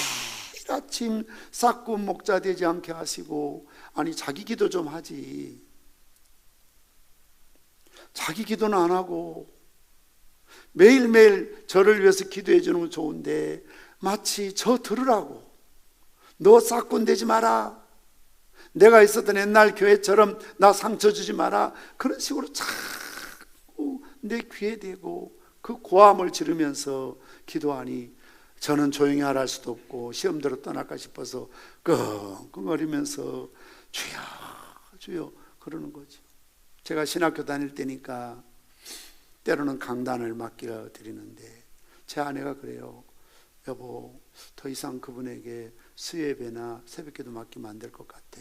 아침 싹군 목자 되지 않게 하시고. 아니 자기 기도 좀 하지. 자기 기도는 안 하고 매일매일 저를 위해서 기도해 주는 건 좋은데 마치 저 들으라고 너 싹군대지 마라. 내가 있었던 옛날 교회처럼 나 상처 주지 마라. 그런 식으로 자꾸 내 귀에 대고 그 고함을 지르면서 기도하니 저는 조용히 하라 할 수도 없고 시험대로 떠날까 싶어서 끙끙거리면서 주여 주여 그러는 거죠. 제가 신학교 다닐 때니까 때로는 강단을 맡겨 드리는데 제 아내가 그래요. 여보, 더 이상 그분에게 수예배나 새벽기도 맡기면 안 될 것 같아.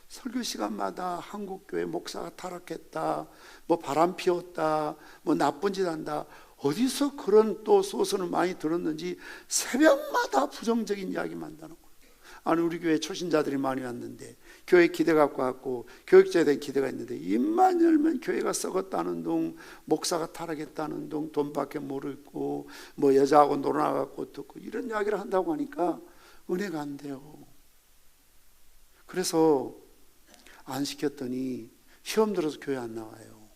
설교 시간마다 한국교회 목사가 타락했다, 뭐 바람 피웠다, 뭐 나쁜 짓 한다, 어디서 그런 또 소설을 많이 들었는지 새벽마다 부정적인 이야기만 한다는 거예요. 아니, 우리 교회 초신자들이 많이 왔는데 교회 기대 갖고 왔고 교육자에 대한 기대가 있는데 입만 열면 교회가 썩었다는 둥, 목사가 타락했다는 둥, 돈밖에 모르고 뭐 여자하고 놀아나갖고 듣고 이런 이야기를 한다고 하니까 은혜가 안 돼요. 그래서 안 시켰더니 시험 들어서 교회 안 나와요.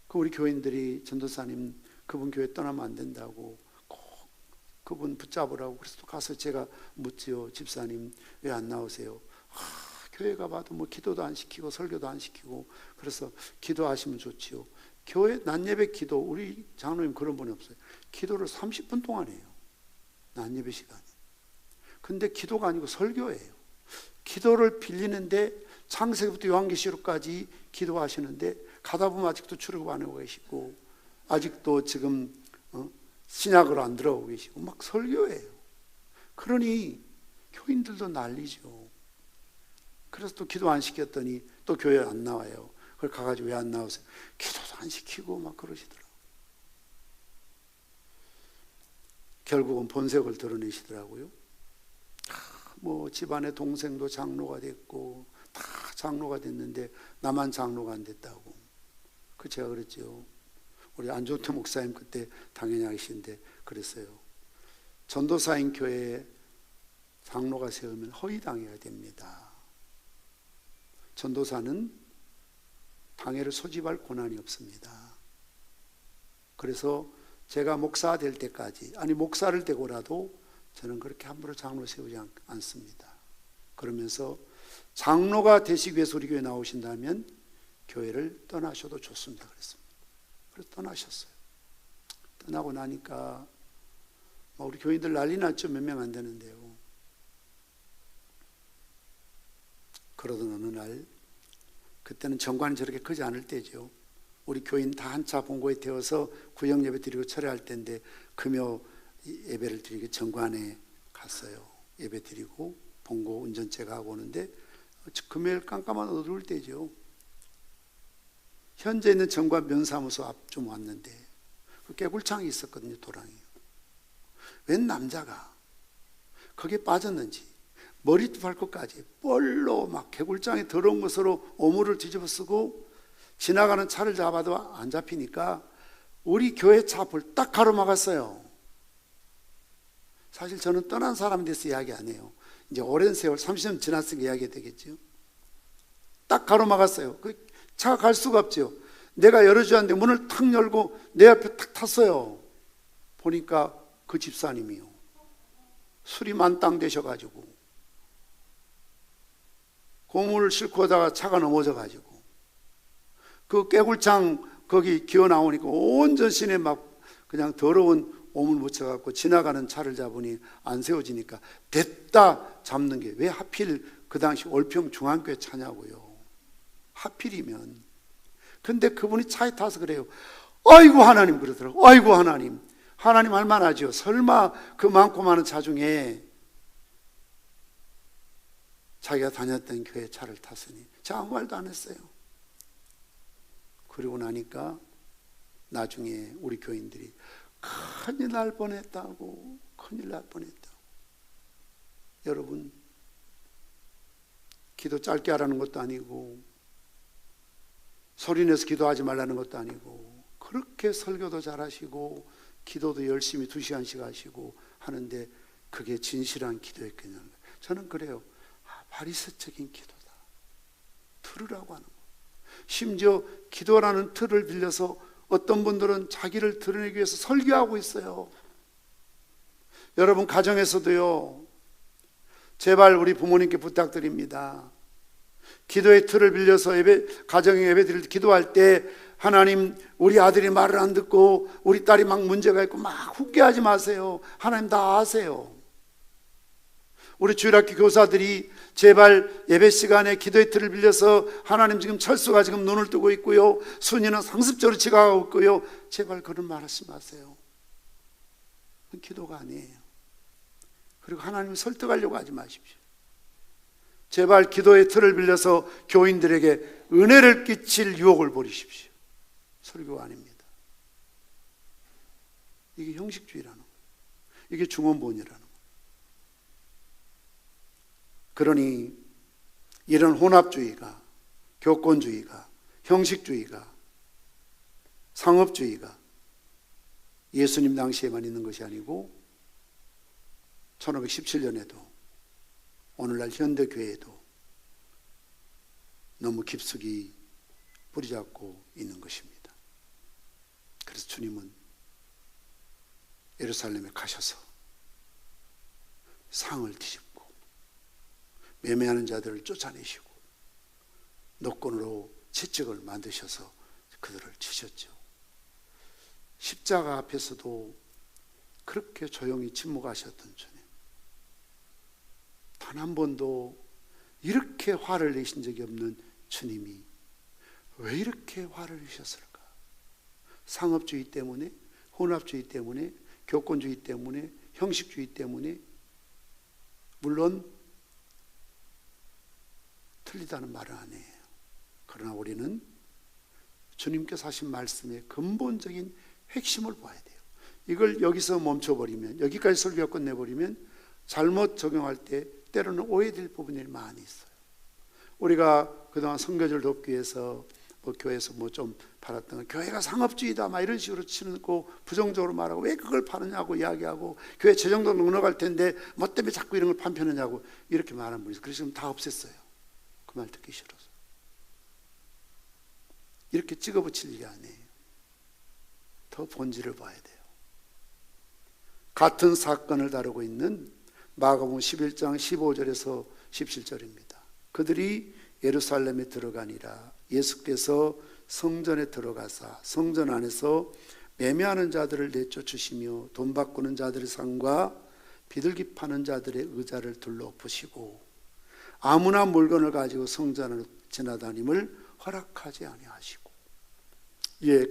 그 우리 교인들이 전도사님 그분 교회 떠나면 안 된다고 꼭 그분 붙잡으라고 그래서 또 가서 제가 묻지요. 집사님 왜 안 나오세요? 교회 가봐도 뭐 기도도 안 시키고 설교도 안 시키고 그래서 기도하시면 좋지요. 교회 낮예배 기도 우리 장로님 그런 분이 없어요. 기도를 30분 동안 해요. 낮예배 시간에. 근데 기도가 아니고 설교예요. 기도를 빌리는데 창세기부터 요한계시록까지 기도하시는데 가다 보면 아직도 출애굽 안 하고 계시고 아직도 지금 신약으로 안 들어가고 계시고 막 설교예요. 그러니 교인들도 난리죠. 그래서 또 기도 안 시켰더니 또 교회 안 나와요. 그걸 가가지고 왜 안 나오세요? 기도도 안 시키고 막 그러시더라고요. 결국은 본색을 드러내시더라고요. 뭐 집안에 동생도 장로가 됐고 다 장로가 됐는데 나만 장로가 안 됐다고. 그 제가 그랬죠. 우리 안종태 목사님 그때 당연히 하시는데 그랬어요. 전도사인 교회에 장로가 세우면 허위당해야 됩니다. 전도사는 당회를 소집할 권한이 없습니다. 그래서 제가 목사 될 때까지 아니 목사를 되고라도 저는 그렇게 함부로 장로 세우지 않습니다. 그러면서 장로가 되시기 위해서 우리 교회 나오신다면 교회를 떠나셔도 좋습니다. 그랬습니다. 그래서 떠나셨어요. 떠나고 나니까 우리 교인들 난리 났죠. 몇 명 안 되는데요. 그러던 어느 날 그때는 정관이 저렇게 크지 않을 때죠. 우리 교인 다 한차 본고에 태워서 구역 예배 드리고 철회할 때인데 금요 예배를 드리고 정관에 갔어요. 예배 드리고 본고 운전체가 하고 오는데 금요일 깜깜한 어두울 때죠. 현재 있는 정관 면사무소 앞 좀 왔는데 그 깨굴창이 있었거든요. 도랑이. 웬 남자가 거기에 빠졌는지 머리부터 발끝까지 뻘로 막 개굴장에 더러운 것으로 오물을 뒤집어 쓰고 지나가는 차를 잡아도 안 잡히니까 우리 교회 차 앞을 딱 가로막았어요. 사실 저는 떠난 사람에 대해서 이야기 안 해요. 이제 오랜 세월 30년 지났으니까 이야기가 되겠죠. 딱 가로막았어요. 그 차가 갈 수가 없죠. 내가 열어주었는데 문을 탁 열고 내 앞에 탁 탔어요. 보니까 그 집사님이요. 술이 만땅 되셔가지고 고물을 싣고 오다가 차가 넘어져가지고 그 깨굴창 거기 기어 나오니까 온 전신에 막 그냥 더러운 오물 묻혀갖고 지나가는 차를 잡으니 안 세워지니까 됐다 잡는 게 왜 하필 그 당시 올평 중앙교회 차냐고요. 하필이면. 근데 그분이 차에 타서 그래요. 아이고 하나님 그러더라고. 아이고 하나님. 하나님 할 만하죠. 설마 그 많고 많은 차 중에 자기가 다녔던 교회 차를 탔으니 제가 아무 말도 안 했어요. 그리고 나니까 나중에 우리 교인들이 큰일 날 뻔했다고, 큰일 날 뻔했다고. 여러분, 기도 짧게 하라는 것도 아니고 소리내서 기도하지 말라는 것도 아니고 그렇게 설교도 잘하시고 기도도 열심히 2시간씩 하시고 하는데 그게 진실한 기도였겠냐는 거예요. 저는 그래요. 바리새적인 기도다. 들으라고 하는 거예요. 심지어 기도라는 틀을 빌려서 어떤 분들은 자기를 드러내기 위해서 설교하고 있어요. 여러분 가정에서도요. 제발 우리 부모님께 부탁드립니다. 기도의 틀을 빌려서 가정 예배 드릴 때 기도할 때 하나님, 우리 아들이 말을 안 듣고 우리 딸이 막 문제가 있고 막 훈계하지 마세요. 하나님 다 아세요. 우리 주일학교 교사들이 제발 예배 시간에 기도의 틀을 빌려서 하나님, 지금 철수가 지금 눈을 뜨고 있고요, 순이는 상습적으로 지각하고 있고요, 제발 그런 말 하지 마세요. 그건 기도가 아니에요. 그리고 하나님을 설득하려고 하지 마십시오. 제발 기도의 틀을 빌려서 교인들에게 은혜를 끼칠 유혹을 버리십시오. 설교가 아닙니다. 이게 형식주의라는 거예요. 이게 중원본이라는 거예요. 그러니 이런 혼합주의가, 교권주의가, 형식주의가, 상업주의가 예수님 당시에만 있는 것이 아니고 1517년에도 오늘날 현대교회에도 너무 깊숙이 뿌리잡고 있는 것입니다. 그래서 주님은 예루살렘에 가셔서 상을 뒤집고 매매하는 자들을 쫓아내시고 노건으로 채찍을 만드셔서 그들을 치셨죠. 십자가 앞에서도 그렇게 조용히 침묵하셨던 주님, 단 한 번도 이렇게 화를 내신 적이 없는 주님이 왜 이렇게 화를 내셨을까? 상업주의 때문에, 혼합주의 때문에, 교권주의 때문에, 형식주의 때문에. 물론 틀리다는 말은 아니에요. 그러나 우리는 주님께서 하신 말씀의 근본적인 핵심을 봐야 돼요. 이걸 여기서 멈춰버리면, 여기까지 설교가 끝내버리면 잘못 적용할 때 때로는 오해될 부분이 많이 있어요. 우리가 그동안 선교지를 돕기 위해서 교회에서 좀 팔았던 거, 교회가 상업주의다 막 이런 식으로 치고 부정적으로 말하고, 왜 그걸 파느냐고 이야기하고, 교회 재정도 넉넉할 텐데 뭐 때문에 자꾸 이런 걸 판편하냐고 이렇게 말하는 분이 있어요. 그래서 지금 다 없앴어요. 그 말 듣기 싫어서. 이렇게 찍어붙일 일이 아니에요. 더 본질을 봐야 돼요. 같은 사건을 다루고 있는 마가복음 11장 15절에서 17절입니다. 그들이 예루살렘에 들어가니라. 예수께서 성전에 들어가사 성전 안에서 매매하는 자들을 내쫓으시며 돈 바꾸는 자들의 상과 비둘기 파는 자들의 의자를 둘러엎으시고 아무나 물건을 가지고 성전을 지나다님을 허락하지 아니하시고, 이에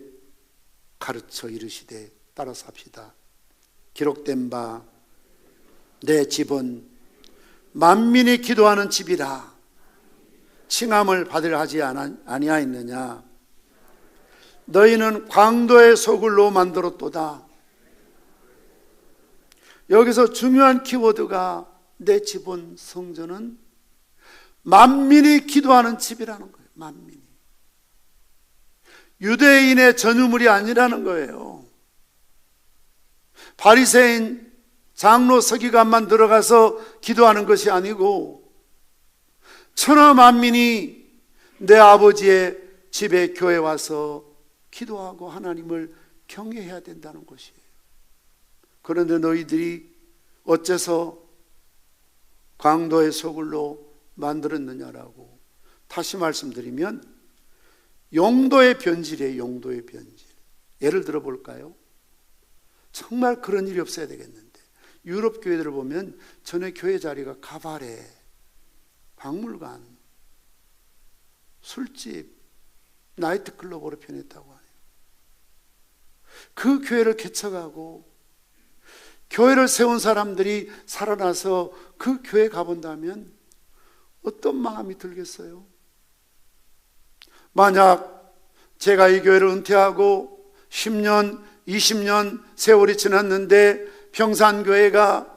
가르쳐 이르시되 따라서 합시다. 기록된 바 내 집은 만민이 기도하는 집이라 칭함을 받으려 하지 아니하였느냐. 너희는 광도의 소굴로 만들었도다. 여기서 중요한 키워드가 내 집은, 성전은 만민이 기도하는 집이라는 거예요. 만민이. 유대인의 전유물이 아니라는 거예요. 바리새인 장로 서기관만 들어가서 기도하는 것이 아니고 천하 만민이 내 아버지의 집에 교회 와서 기도하고 하나님을 경외해야 된다는 것이에요. 그런데 너희들이 어째서 광도의 소굴로 만들었느냐라고. 다시 말씀드리면 용도의 변질이에요. 용도의 변질. 예를 들어 볼까요? 정말 그런 일이 없어야 되겠는데, 유럽 교회들을 보면 전에 교회 자리가 가바레, 박물관, 술집, 나이트클럽으로 변했다고 하네요. 그 교회를 개척하고 교회를 세운 사람들이 살아나서 그 교회 가본다면 어떤 마음이 들겠어요? 만약 제가 이 교회를 은퇴하고 10년, 20년 세월이 지났는데 평산교회가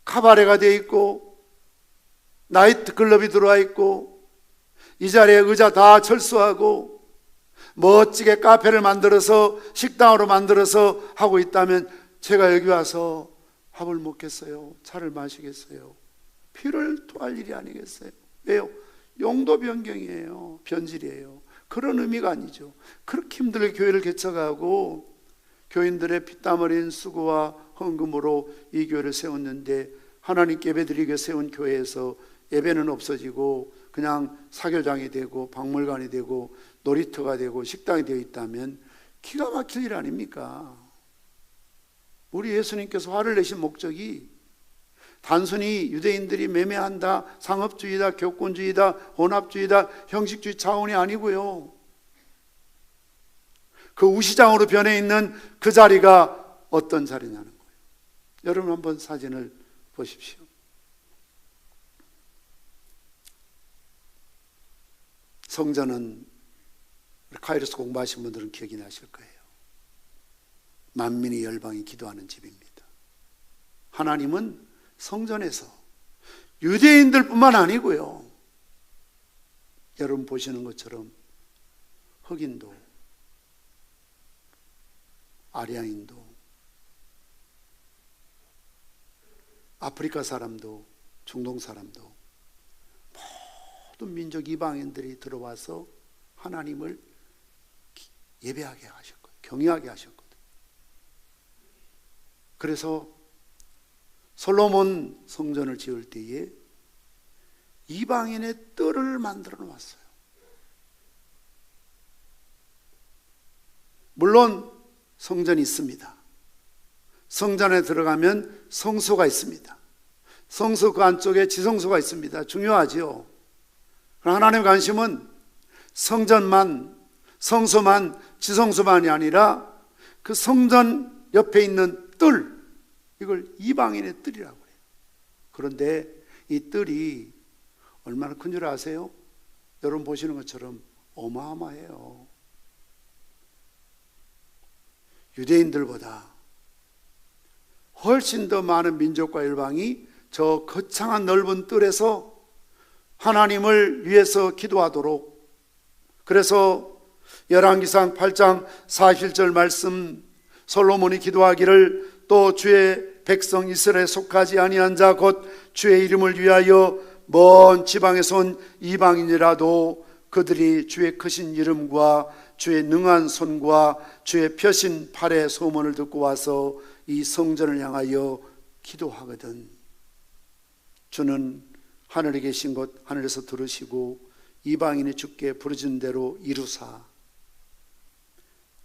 카바레가 되어 있고 나이트클럽이 들어와 있고 이 자리에 의자 다 철수하고 멋지게 카페를 만들어서 식당으로 만들어서 하고 있다면 제가 여기 와서 밥을 먹겠어요? 차를 마시겠어요? 피를 토할 일이 아니겠어요? 왜요? 용도 변경이에요. 변질이에요. 그런 의미가 아니죠. 그렇게 힘들게 교회를 개척하고 교인들의 피땀 흘린 수고와 헌금으로 이 교회를 세웠는데 하나님께 예배드리게 세운 교회에서 예배는 없어지고 그냥 사교장이 되고 박물관이 되고 놀이터가 되고 식당이 되어 있다면 기가 막힐 일 아닙니까? 우리 예수님께서 화를 내신 목적이 단순히 유대인들이 매매한다, 상업주의다, 교권주의다, 혼합주의다, 형식주의 차원이 아니고요. 그 우시장으로 변해 있는 그 자리가 어떤 자리냐는 거예요. 여러분 한번 사진을 보십시오. 성전은 카이로스 공부하신 분들은 기억이 나실 거예요. 만민의 열방이 기도하는 집입니다. 하나님은 성전에서 유대인들뿐만 아니고요, 여러분 보시는 것처럼 흑인도, 아리아인도, 아프리카 사람도, 중동 사람도, 모든 민족 이방인들이 들어와서 하나님을 예배하게 하셨고요, 경외하게 하셨거든요. 그래서 솔로몬 성전을 지을 때에 이방인의 뜰을 만들어 놓았어요. 물론 성전이 있습니다. 성전에 들어가면 성소가 있습니다. 성소 그 안쪽에 지성소가 있습니다. 중요하지요. 하나님의 관심은 성전만, 성소만, 지성소만이 아니라 그 성전 옆에 있는 뜰, 이걸 이방인의 뜰이라고 해요. 그런데 이 뜰이 얼마나 큰 줄 아세요? 여러분 보시는 것처럼 어마어마해요. 유대인들보다 훨씬 더 많은 민족과 열방이 저 거창한 넓은 뜰에서 하나님을 위해서 기도하도록, 그래서 열왕기상 8장 41절 말씀, 솔로몬이 기도하기를 또 주의 백성 이스라엘에 속하지 아니한 자 곧 주의 이름을 위하여 먼 지방에서 온 이방인이라도 그들이 주의 크신 이름과 주의 능한 손과 주의 펴신 팔의 소문을 듣고 와서 이 성전을 향하여 기도하거든 주는 하늘에 계신 것 하늘에서 들으시고 이방인이 주께 부르짖는 대로 이루사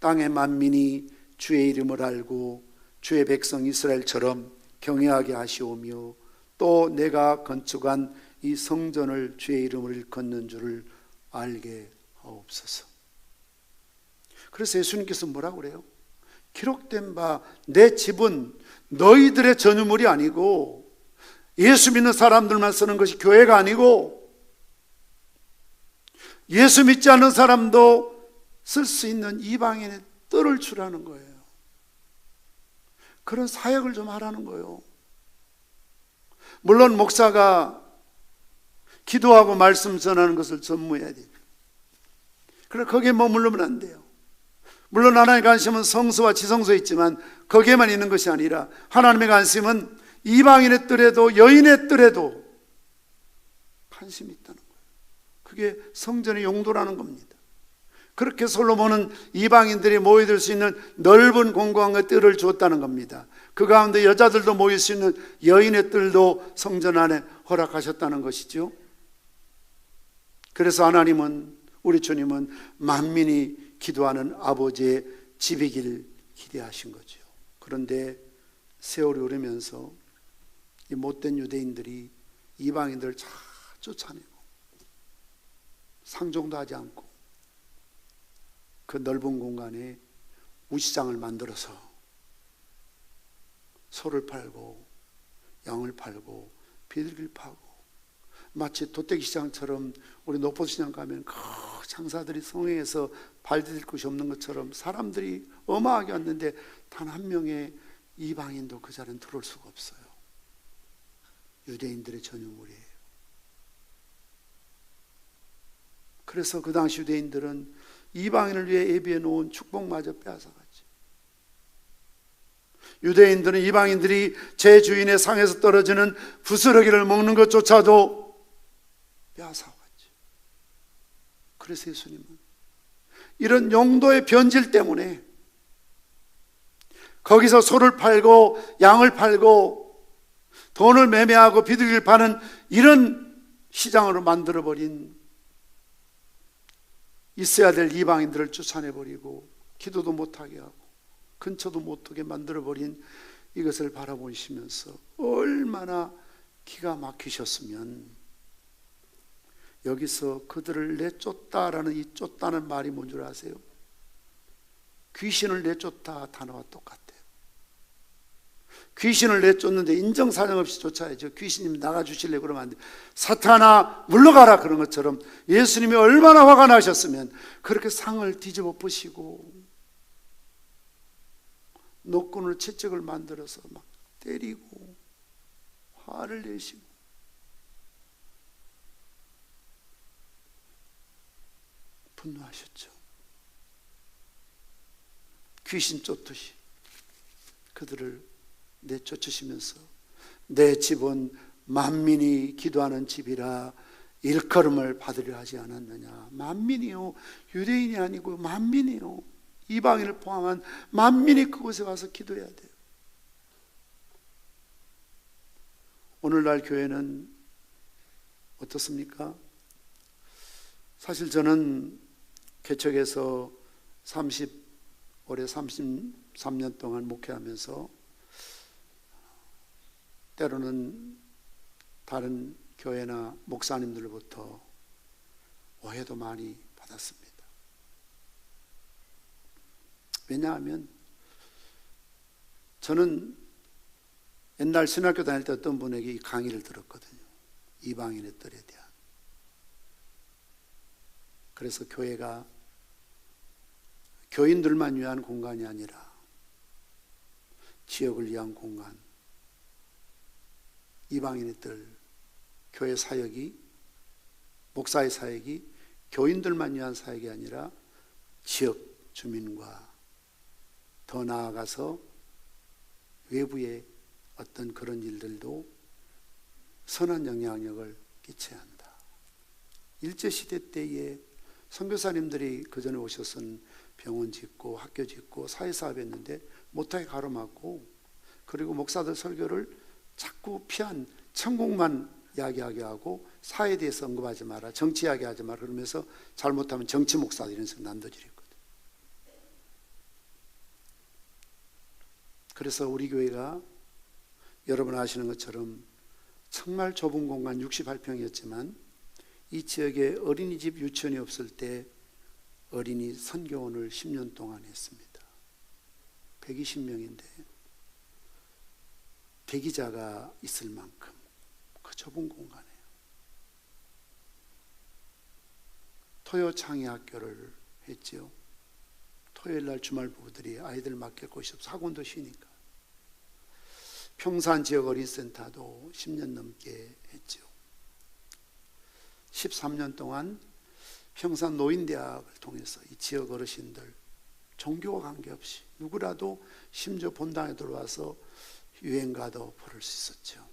땅의 만민이 주의 이름을 알고 주의 백성 이스라엘처럼 경외하게 하시오며 또 내가 건축한 이 성전을 주의 이름을 일컫는 줄을 알게 하옵소서. 그래서 예수님께서 뭐라고 그래요? 기록된 바 내 집은 너희들의 전유물이 아니고, 예수 믿는 사람들만 쓰는 것이 교회가 아니고 예수 믿지 않는 사람도 쓸 수 있는 이방인의 뜰을 주라는 거예요. 그런 사역을 좀 하라는 거예요. 물론 목사가 기도하고 말씀 전하는 것을 전무해야 돼요. 그래 거기에 머무르면 안 돼요. 물론 하나님의 관심은 성소와 지성소에 있지만 거기에만 있는 것이 아니라 하나님의 관심은 이방인의 뜰에도 여인의 뜰에도 관심이 있다는 거예요. 그게 성전의 용도라는 겁니다. 그렇게 솔로몬은 이방인들이 모여들 수 있는 넓은 공간과 뜰을 주었다는 겁니다. 그 가운데 여자들도 모일 수 있는 여인의 뜰도 성전 안에 허락하셨다는 것이죠. 그래서 하나님은, 우리 주님은 만민이 기도하는 아버지의 집이길 기대하신 거죠. 그런데 세월이 오르면서 이 못된 유대인들이 이방인들을 잘 쫓아내고 상종도 하지 않고 그 넓은 공간에 우시장을 만들어서 소를 팔고 양을 팔고 비둘기를 파고, 마치 도떼기시장처럼 우리 노포시장 가면 그 장사들이 성행에서 발 디딜 곳이 없는 것처럼 사람들이 어마하게 왔는데 단 한 명의 이방인도 그 자리는 들어올 수가 없어요. 유대인들의 전유물이에요. 그래서 그 당시 유대인들은 이방인을 위해 예비해 놓은 축복마저 빼앗아갔죠. 유대인들은 이방인들이 제 주인의 상에서 떨어지는 부스러기를 먹는 것조차도 빼앗아갔죠. 그래서 예수님은 이런 용도의 변질 때문에 거기서 소를 팔고 양을 팔고 돈을 매매하고 비둘기를 파는 이런 시장으로 만들어버린, 있어야 될 이방인들을 쫓아내버리고 기도도 못하게 하고 근처도 못하게 만들어버린 이것을 바라보시면서 얼마나 기가 막히셨으면, 여기서 그들을 내쫓다라는 이 쫓다는 말이 뭔 줄 아세요? 귀신을 내쫓다 단어와 똑같아요. 귀신을 내쫓는데 인정사정 없이 쫓아야죠. 귀신님이 나가주실래 그러면 안 돼요. 사탄아 물러가라 그런 것처럼 예수님이 얼마나 화가 나셨으면 그렇게 상을 뒤집어 부시고 노끈을 채찍을 만들어서 막 때리고 화를 내시고 분노하셨죠. 귀신 쫓듯이 그들을 내쫓으시면서 내 집은 만민이 기도하는 집이라 일컬음을 받으려 하지 않았느냐. 만민이요, 유대인이 아니고 만민이요, 이방인을 포함한 만민이 그곳에 와서 기도해야 돼요. 오늘날 교회는 어떻습니까? 사실 저는 개척에서 올해 33년 동안 목회하면서 때로는 다른 교회나 목사님들로부터 오해도 많이 받았습니다. 왜냐하면 저는 옛날 신학교 다닐 때 어떤 분에게 이 강의를 들었거든요. 이방인의 뜰에 대한. 그래서 교회가 교인들만 위한 공간이 아니라 지역을 위한 공간, 이방인의 뜰, 교회 사역이, 목사의 사역이 교인들만 위한 사역이 아니라 지역 주민과 더 나아가서 외부의 어떤 그런 일들도 선한 영향력을 끼쳐야 한다. 일제시대 때에 선교사님들이 그 전에 오셔서는 병원 짓고 학교 짓고 사회사업 했는데 못하게 가로막고, 그리고 목사들 설교를 자꾸 피한 천국만 이야기하게 하고 사회에 대해서 언급하지 마라, 정치 이야기하지 마라 그러면서 잘못하면 정치 목사들 이런 식으로 난도질했거든. 그래서 우리 교회가 여러분 아시는 것처럼 정말 좁은 공간 68평이었지만 이 지역에 어린이집 유치원이 없을 때 어린이 선교원을 10년 동안 했습니다. 120명인데 대기자가 있을 만큼 그 좁은 공간이에요. 토요 창의학교를 했지요. 토요일날 주말 부부들이 아이들 맡길 곳이 없어 학원도 쉬니까. 평산 지역 어린센터도 10년 넘게 했죠. 13년 동안 평산 노인대학을 통해서 이 지역 어르신들 종교와 관계없이 누구라도 심지어 본당에 들어와서 유행가도 부를 수 있었죠.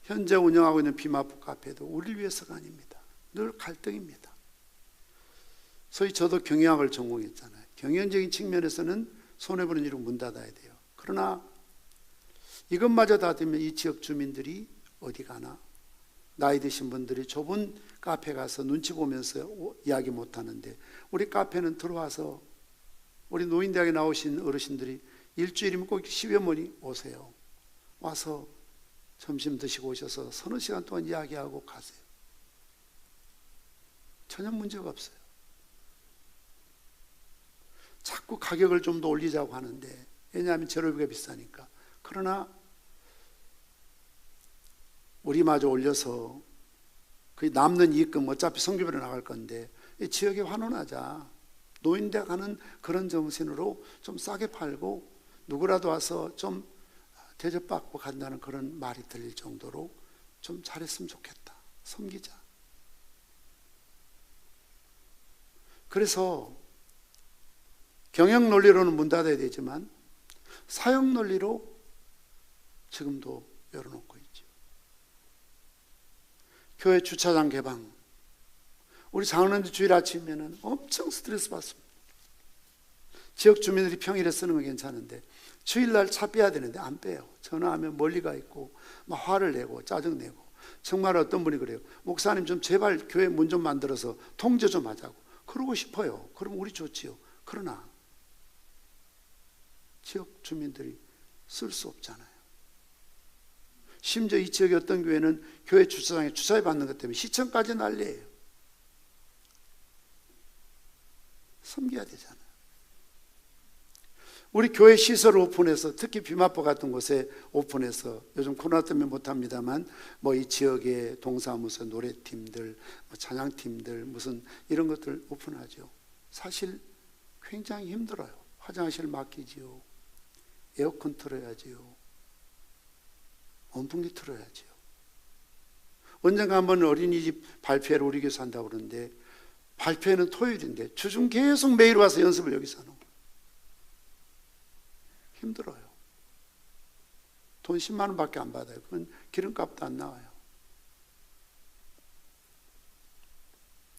현재 운영하고 있는 비마포 카페도 우리를 위해서가 아닙니다. 늘 갈등입니다. 소위 저도 경영학을 전공했잖아요. 경영적인 측면에서는 손해보는 일은 문 닫아야 돼요. 그러나 이것마저 닫으면 이 지역 주민들이 어디 가나? 나이 드신 분들이 좁은 카페 가서 눈치 보면서 이야기 못하는데 우리 카페는 들어와서 우리 노인대학에 나오신 어르신들이 일주일이면 꼭 10여 분이 오세요. 와서 점심 드시고 오셔서 서너 시간 동안 이야기하고 가세요. 전혀 문제가 없어요. 자꾸 가격을 좀 더 올리자고 하는데, 왜냐하면 재료비가 비싸니까. 그러나 우리마저 올려서 그 남는 이익금 어차피 성교비로 나갈 건데 이 지역에 환원하자. 노인대 가는 그런 정신으로 좀 싸게 팔고 누구라도 와서 좀 대접받고 간다는 그런 말이 들릴 정도로 좀 잘했으면 좋겠다. 섬기자. 그래서 경영 논리로는 문 닫아야 되지만 사역 논리로 지금도 열어놓고 있죠. 교회 주차장 개방. 우리 장로님들 주일 아침에는 엄청 스트레스 받습니다. 지역 주민들이 평일에 쓰는 건 괜찮은데 주일날 차 빼야 되는데 안 빼요. 전화하면 멀리 가 있고 막 화를 내고 짜증내고. 정말 어떤 분이 그래요. 목사님 좀 제발 교회 문 좀 만들어서 통제 좀 하자고. 그러고 싶어요. 그럼 우리 좋지요. 그러나 지역 주민들이 쓸 수 없잖아요. 심지어 이 지역의 어떤 교회는 교회 주차장에 주차해 받는 것 때문에 시청까지 난리예요. 섬겨야 되잖아요. 우리 교회 시설을 오픈해서, 특히 비마포 같은 곳에 오픈해서, 요즘 코로나 때문에 못합니다만 뭐 이 지역의 동사무소, 노래팀들, 찬양팀들 무슨 이런 것들 오픈하죠. 사실 굉장히 힘들어요. 화장실 맡기지요, 에어컨 틀어야지요, 온풍기 틀어야지요. 언젠가 한번 어린이집 발표회를 우리 교회에서 한다고 그러는데, 발표회는 토요일인데 주중 계속 매일 와서 연습을 여기서 하는 거예요. 힘들어요. 돈 10만 원밖에 안 받아요. 그건 기름값도 안 나와요.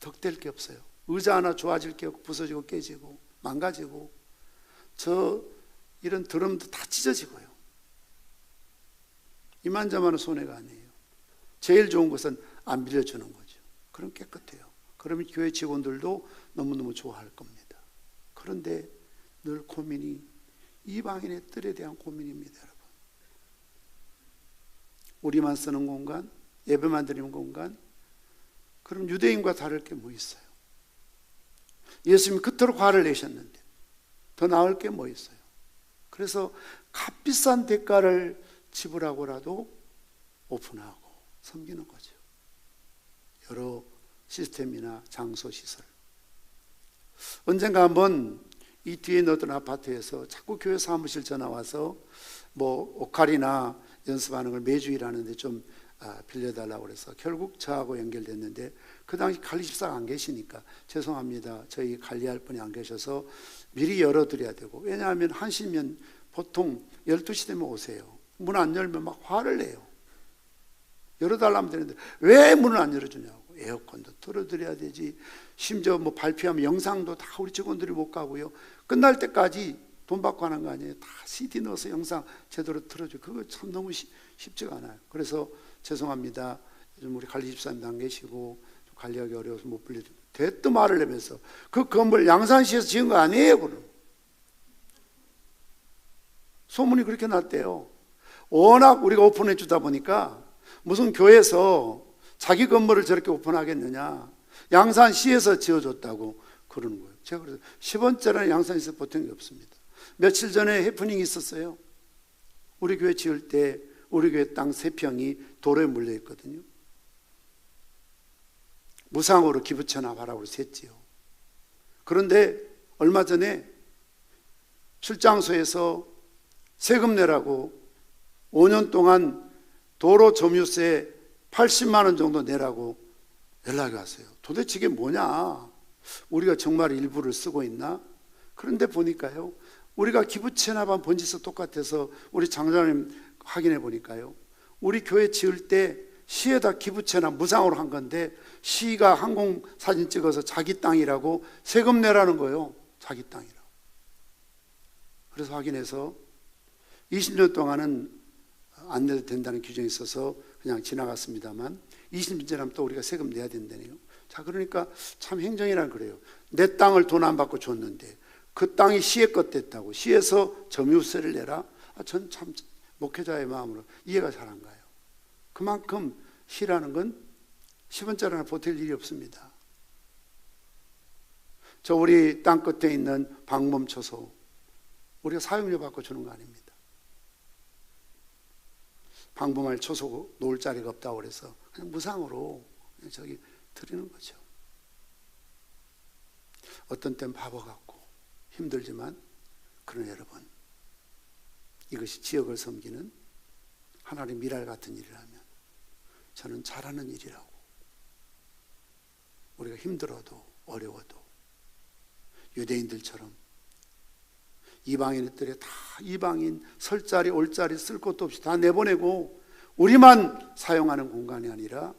덕될 게 없어요. 의자 하나 좋아질 게 없고 부서지고 깨지고 망가지고, 저 이런 드럼도 다 찢어지고요. 이만저만한 손해가 아니에요. 제일 좋은 것은 안 빌려주는 거죠. 그럼 깨끗해요. 그러면 교회 직원들도 너무너무 좋아할 겁니다. 그런데 늘 고민이 이방인의 뜰에 대한 고민입니다, 여러분. 우리만 쓰는 공간, 예배만 드리는 공간, 그럼 유대인과 다를 게 뭐 있어요? 예수님이 그토록 화를 내셨는데 더 나을 게 뭐 있어요? 그래서 값비싼 대가를 지불하고라도 오픈하고 섬기는 거죠. 여러 시스템이나 장소 시설. 언젠가 한번 이 뒤에 있는 어떤 아파트에서 자꾸 교회 사무실 전화 와서 뭐 오카리나 연습하는 걸 매주 일하는데 좀 빌려달라고 그래서 결국 저하고 연결됐는데, 그 당시 관리 집사가 안 계시니까 죄송합니다, 저희 관리할 분이 안 계셔서 미리 열어드려야 되고, 왜냐하면 1시면 보통 12시 되면 오세요. 문 안 열면 막 화를 내요. 열어달라면 되는데 왜 문을 안 열어주냐고. 에어컨도 틀어드려야 되지. 심지어 뭐 발표하면 영상도 다 우리 직원들이 못 가고요. 끝날 때까지 돈 받고 하는 거 아니에요. 다 CD 넣어서 영상 제대로 틀어줘요. 그거 참 너무 쉽지가 않아요. 그래서 죄송합니다, 요즘 우리 관리 집사님도 안 계시고 좀 관리하기 어려워서 못 빌려주고, 대뜸 말을 내면서 그 건물 양산시에서 지은 거 아니에요. 그럼 소문이 그렇게 났대요. 워낙 우리가 오픈해 주다 보니까 무슨 교회에서 자기 건물을 저렇게 오픈하겠느냐, 양산시에서 지어줬다고 그러는 거예요. 제가 그래서 10원짜리는 양산시에서 보탠 게 없습니다. 며칠 전에 해프닝이 있었어요. 우리 교회 지을 때 우리 교회 땅 3평이 도로에 물려 있거든요. 무상으로 기부처나 하라고 셌지요. 그런데 얼마 전에 출장소에서 세금 내라고 5년 동안 도로 점유세 80만 원 정도 내라고 연락이 왔어요. 도대체 이게 뭐냐? 우리가 정말 일부를 쓰고 있나? 그런데 보니까요, 우리가 기부채납한 번지서 똑같아서 우리 장로님 확인해 보니까요, 우리 교회 지을 때 시에다 기부채납 무상으로 한 건데 시가 항공사진 찍어서 자기 땅이라고 세금 내라는 거예요. 자기 땅이라고. 그래서 확인해서 20년 동안은 안 내도 된다는 규정이 있어서 그냥 지나갔습니다만 20년 지나면 또 우리가 세금 내야 된다네요. 자, 그러니까 참 행정이란 그래요. 내 땅을 돈 안 받고 줬는데 그 땅이 시의 것 됐다고 시에서 점유세를 내라? 전 참 목회자의 마음으로 이해가 잘 안 가요. 그만큼 시라는 건 10원짜리 하나 보탤 일이 없습니다. 저 우리 땅 끝에 있는 방범 초소 우리가 사용료 받고 주는 거 아닙니다. 방범할 초소 놓을 자리가 없다고 그래서 그냥 무상으로 그냥 저기 드리는 거죠. 어떤 땐 바보 같고 힘들지만, 그러나 여러분, 이것이 지역을 섬기는 하나님 미랄 같은 일이라면 저는 잘하는 일이라고. 우리가 힘들어도 어려워도 유대인들처럼 이방인들에 다 이방인 설 자리 올 자리 쓸 것도 없이 다 내보내고 우리만 사용하는 공간이 아니라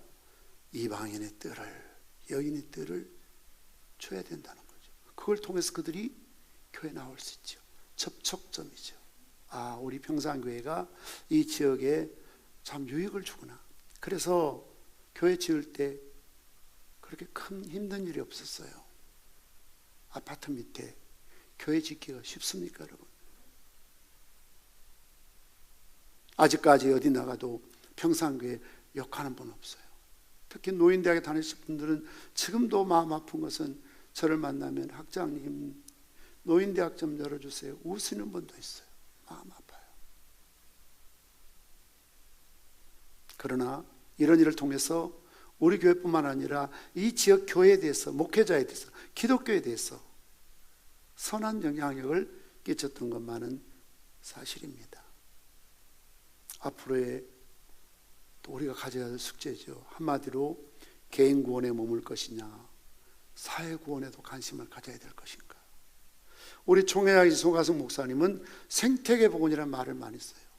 이방인의 뜰을, 여인의 뜰을 줘야 된다는 거죠. 그걸 통해서 그들이 교회에 나올 수 있죠. 접촉점이죠. 우리 평산교회가 이 지역에 참 유익을 주구나. 그래서 교회 지을 때 그렇게 큰 힘든 일이 없었어요. 아파트 밑에 교회 짓기가 쉽습니까, 여러분? 아직까지 어디 나가도 평산교회 욕하는 분 없어요. 특히 노인대학에 다니실 분들은 지금도 마음 아픈 것은 저를 만나면 학장님 노인대학 좀 열어주세요. 우시는 분도 있어요. 마음 아파요. 그러나 이런 일을 통해서 우리 교회뿐만 아니라 이 지역 교회에 대해서, 목회자에 대해서, 기독교에 대해서 선한 영향력을 끼쳤던 것만은 사실입니다. 앞으로의 또 우리가 가져야 할 숙제죠. 한마디로 개인 구원에 머물 것이냐, 사회 구원에도 관심을 가져야 될 것인가. 우리 총회장이 송가성 목사님은 생태계 복원이라는 말을 많이 써요.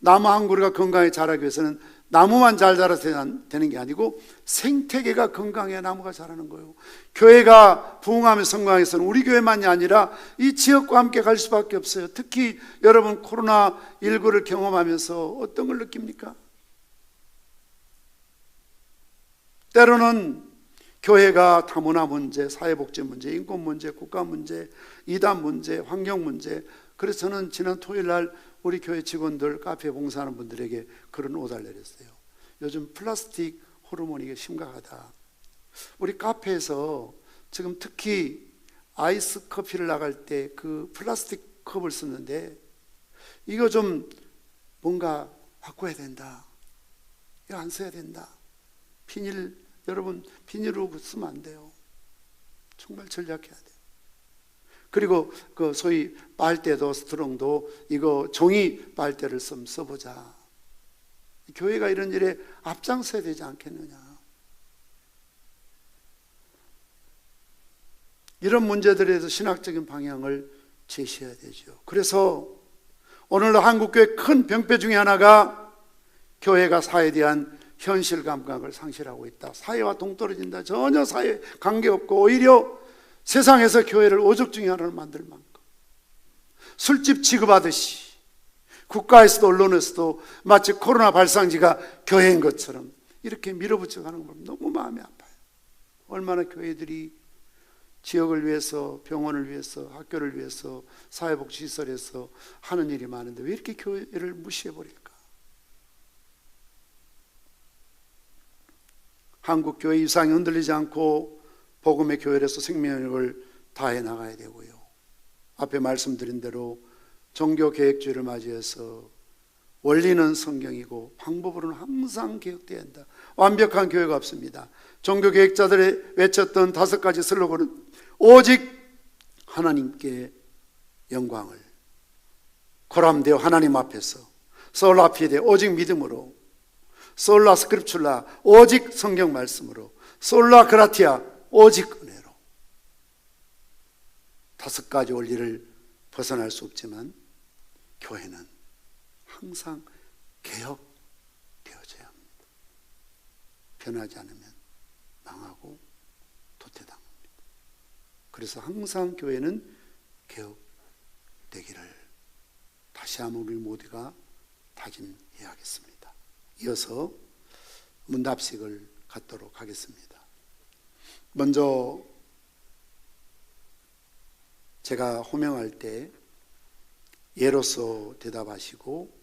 나무 한 그루가 건강히 자라기 위해서는 나무만 잘 자라서 되는 게 아니고 생태계가 건강해야 나무가 자라는 거예요. 교회가 부흥하며 성공해서는 우리 교회만이 아니라 이 지역과 함께 갈 수밖에 없어요. 특히 여러분 코로나19를 경험하면서 어떤 걸 느낍니까? 때로는 교회가 다문화 문제, 사회복지 문제, 인권 문제, 국가 문제, 이단 문제, 환경 문제. 그래서 저는 지난 토요일 날 우리 교회 직원들, 카페 봉사하는 분들에게 그런 오다를 내렸어요. 요즘 플라스틱 호르몬이 이게 심각하다. 우리 카페에서 지금 특히 아이스 커피를 나갈 때 그 플라스틱 컵을 쓰는데 이거 좀 뭔가 바꿔야 된다. 이거 안 써야 된다. 비닐, 여러분 비닐로 쓰면 안 돼요. 정말 전략해야 돼요. 그리고 그 소위 빨대도 스트롱도 이거 종이 빨대를 좀 써보자. 교회가 이런 일에 앞장서야 되지 않겠느냐. 이런 문제들에 대해서 신학적인 방향을 제시해야 되죠. 그래서 오늘날 한국교회 큰 병폐 중에 하나가 교회가 사회에 대한 현실 감각을 상실하고 있다. 사회와 동떨어진다. 전혀 사회에 관계없고 오히려 세상에서 교회를 오죽 중에 하나를 만들 만큼 술집 취급하듯이 국가에서도 언론에서도 마치 코로나 발상지가 교회인 것처럼 이렇게 밀어붙여가는 걸 너무 마음이 아파요. 얼마나 교회들이 지역을 위해서, 병원을 위해서, 학교를 위해서, 사회복지시설에서 하는 일이 많은데 왜 이렇게 교회를 무시해버릴까? 한국교회 위상이 흔들리지 않고 복음의 교회에서 생명력을 다해 나가야 되고요. 앞에 말씀드린 대로 종교개혁주의를 맞이해서 원리는 성경이고 방법으로는 항상 개혁되어야 한다. 완벽한 교회가 없습니다. 종교개혁자들이 외쳤던 5가지 슬로건은 오직 하나님께 영광을, 코람데오 하나님 앞에서, 솔라 피데 오직 믿음으로, 솔라 스크립출라 오직 성경 말씀으로, 솔라 그라티아 오직 은혜로. 5가지 원리를 벗어날 수 없지만 교회는 항상 개혁되어져야 합니다. 변하지 않으면 망하고 도태당합니다. 그래서 항상 교회는 개혁되기를 다시 한번 우리 모두가 다짐해야겠습니다. 이어서 문답식을 갖도록 하겠습니다. 먼저 제가 호명할 때 예로서 대답하시고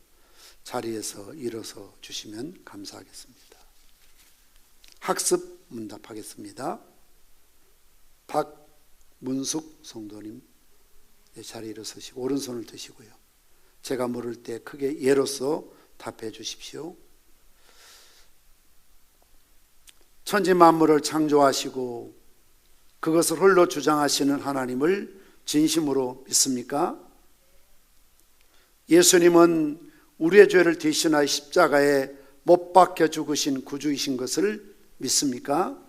자리에서 일어서 주시면 감사하겠습니다. 학습 문답하겠습니다. 박문숙 성도님 자리에 일어서시고 오른손을 드시고요. 제가 물을 때 크게 예로서 답해 주십시오. 천지 만물을 창조하시고 그것을 홀로 주장하시는 하나님을 진심으로 믿습니까? 예수님은 우리의 죄를 대신하여 십자가에 못 박혀 죽으신 구주이신 것을 믿습니까?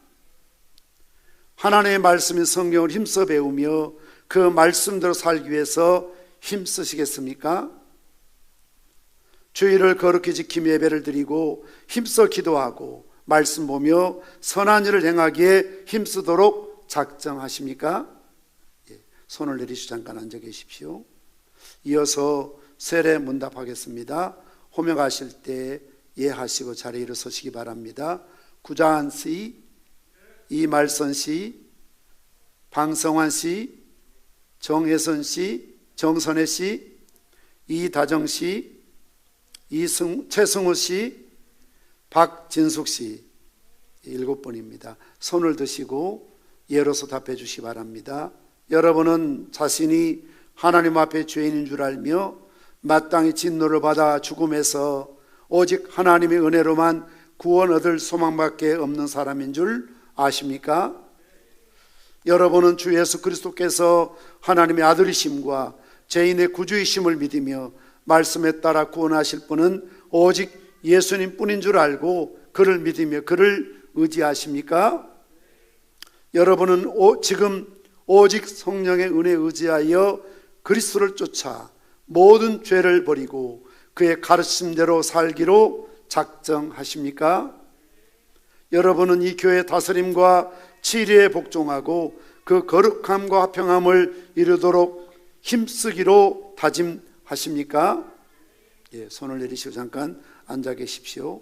하나님의 말씀인 성경을 힘써 배우며 그 말씀대로 살기 위해서 힘쓰시겠습니까? 주일을 거룩히 지키며 예배를 드리고 힘써 기도하고 말씀 보며 선한 일을 행하기에 힘쓰도록 작정하십니까? 손을 내리시고 잠깐 앉아 계십시오. 이어서 세례 문답하겠습니다. 호명하실 때 예하시고 자리에 일어서시기 바랍니다. 구자한 씨, 이말선 씨, 방성환 씨, 정혜선 씨, 정선혜 씨, 이다정 씨, 최승우 씨, 박진숙 씨, 7분입니다. 손을 드시고 예로서 답해 주시기 바랍니다. 여러분은 자신이 하나님 앞에 죄인인 줄 알며 마땅히 진노를 받아 죽음에서 오직 하나님의 은혜로만 구원 얻을 소망밖에 없는 사람인 줄 아십니까? 여러분은 주 예수 그리스도께서 하나님의 아들이심과 죄인의 구주이심을 믿으며 말씀에 따라 구원하실 분은 오직 예수님 뿐인 줄 알고 그를 믿으며 그를 의지하십니까? 여러분은 지금 오직 성령의 은혜에 의지하여 그리스도를 쫓아 모든 죄를 버리고 그의 가르침대로 살기로 작정하십니까? 여러분은 이 교회의 다스림과 치리에 복종하고 그 거룩함과 화평함을 이루도록 힘쓰기로 다짐하십니까? 예, 손을 내리시고 잠깐 앉아 계십시오.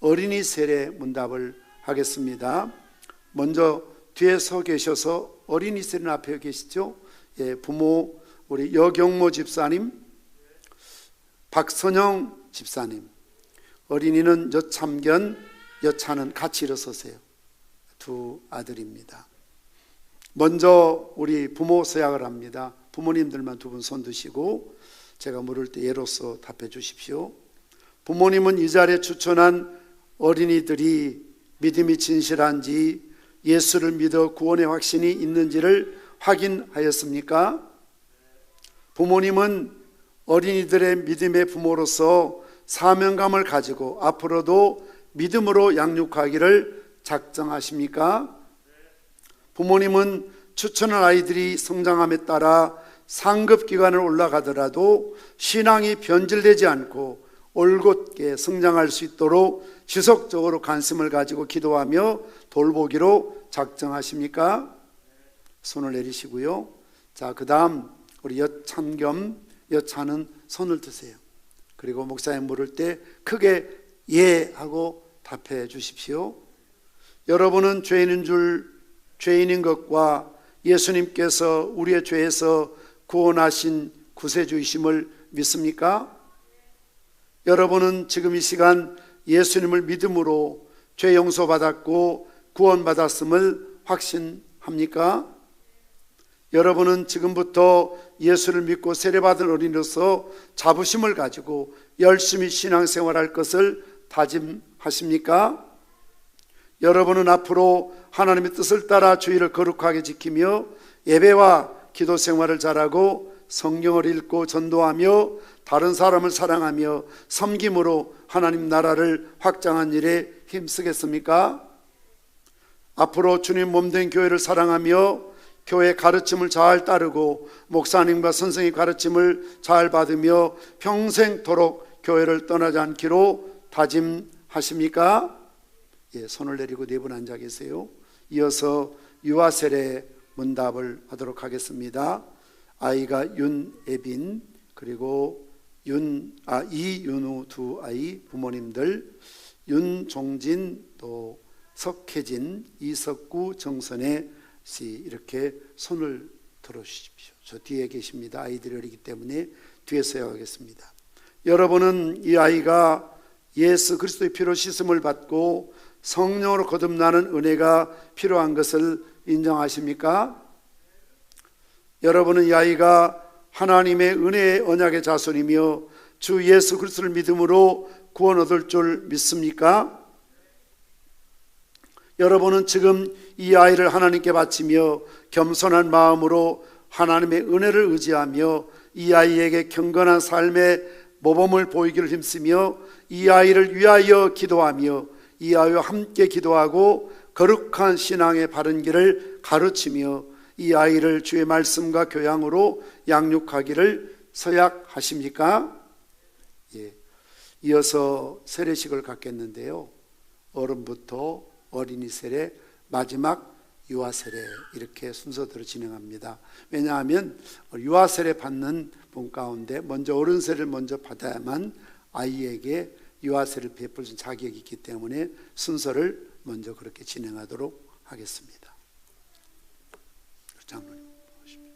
어린이 세례 문답을 하겠습니다. 먼저 뒤에 서 계셔서 어린이 세례 앞에 계시죠? 예, 부모 우리 여경모 집사님, 박선영 집사님, 어린이는 여참견, 여차는 같이 일어서세요. 두 아들입니다. 먼저 우리 부모 서약을 합니다. 부모님들만 두 분 손 드시고 제가 물을 때 예로서 답해 주십시오. 부모님은 이 자리에 추천한 어린이들이 믿음이 진실한지 예수를 믿어 구원의 확신이 있는지를 확인하였습니까? 부모님은 어린이들의 믿음의 부모로서 사명감을 가지고 앞으로도 믿음으로 양육하기를 작정하십니까? 부모님은 추천한 아이들이 성장함에 따라 상급 기관을 올라가더라도 신앙이 변질되지 않고 올곧게 성장할 수 있도록 지속적으로 관심을 가지고 기도하며 돌보기로 작정하십니까? 손을 내리시고요. 자, 그 다음 우리 여참겸, 여차는 손을 드세요. 그리고 목사님 물을 때 크게 예 하고 답해 주십시오. 여러분은 죄인인 것과 예수님께서 우리의 죄에서 구원하신 구세주이심을 믿습니까? 여러분은 지금 이 시간 예수님을 믿음으로 죄 용서받았고 구원받았음을 확신합니까? 여러분은 지금부터 예수를 믿고 세례받은 어린이로서 자부심을 가지고 열심히 신앙생활할 것을 다짐하십니까? 여러분은 앞으로 하나님의 뜻을 따라 주의를 거룩하게 지키며 예배와 기도 생활을 잘하고 성경을 읽고 전도하며 다른 사람을 사랑하며 섬김으로 하나님 나라를 확장한 일에 힘쓰겠습니까? 앞으로 주님 몸된 교회를 사랑하며 교회 가르침을 잘 따르고 목사님과 선생의 가르침을 잘 받으며 평생토록 교회를 떠나지 않기로 다짐하십니까? 예, 손을 내리고 네 분 앉아 계세요. 이어서 유아 세례 문답을 하도록 하겠습니다. 아이가 윤예빈 그리고 이윤우 두 아이 부모님들, 윤종진 또 석혜진, 이석구, 정선혜 씨 이렇게 손을 들어주십시오. 저 뒤에 계십니다. 아이들이 어리기 때문에 뒤에 서야 하겠습니다. 여러분은 이 아이가 예수 그리스도의 피로 씻음을 받고 성령으로 거듭나는 은혜가 필요한 것을 인정하십니까? 여러분은 이 아이가 하나님의 은혜의 언약의 자손이며 주 예수 그리스도를 믿음으로 구원 얻을 줄 믿습니까? 여러분은 지금 이 아이를 하나님께 바치며 겸손한 마음으로 하나님의 은혜를 의지하며 이 아이에게 경건한 삶의 모범을 보이기를 힘쓰며 이 아이를 위하여 기도하며 이 아이와 함께 기도하고 거룩한 신앙의 바른 길을 가르치며 이 아이를 주의 말씀과 교양으로 양육하기를 서약하십니까? 예. 이어서 세례식을 갖겠는데요. 어른부터 어린이 세례, 마지막 유아 세례 이렇게 순서대로 진행합니다. 왜냐하면 유아 세례 받는 분 가운데 먼저 어른 세례를 먼저 받아야만 아이에게 유아 세례를 베풀 수 있는 자격이 있기 때문에 순서를 먼저 그렇게 진행하도록 하겠습니다. 장로님 보십시오.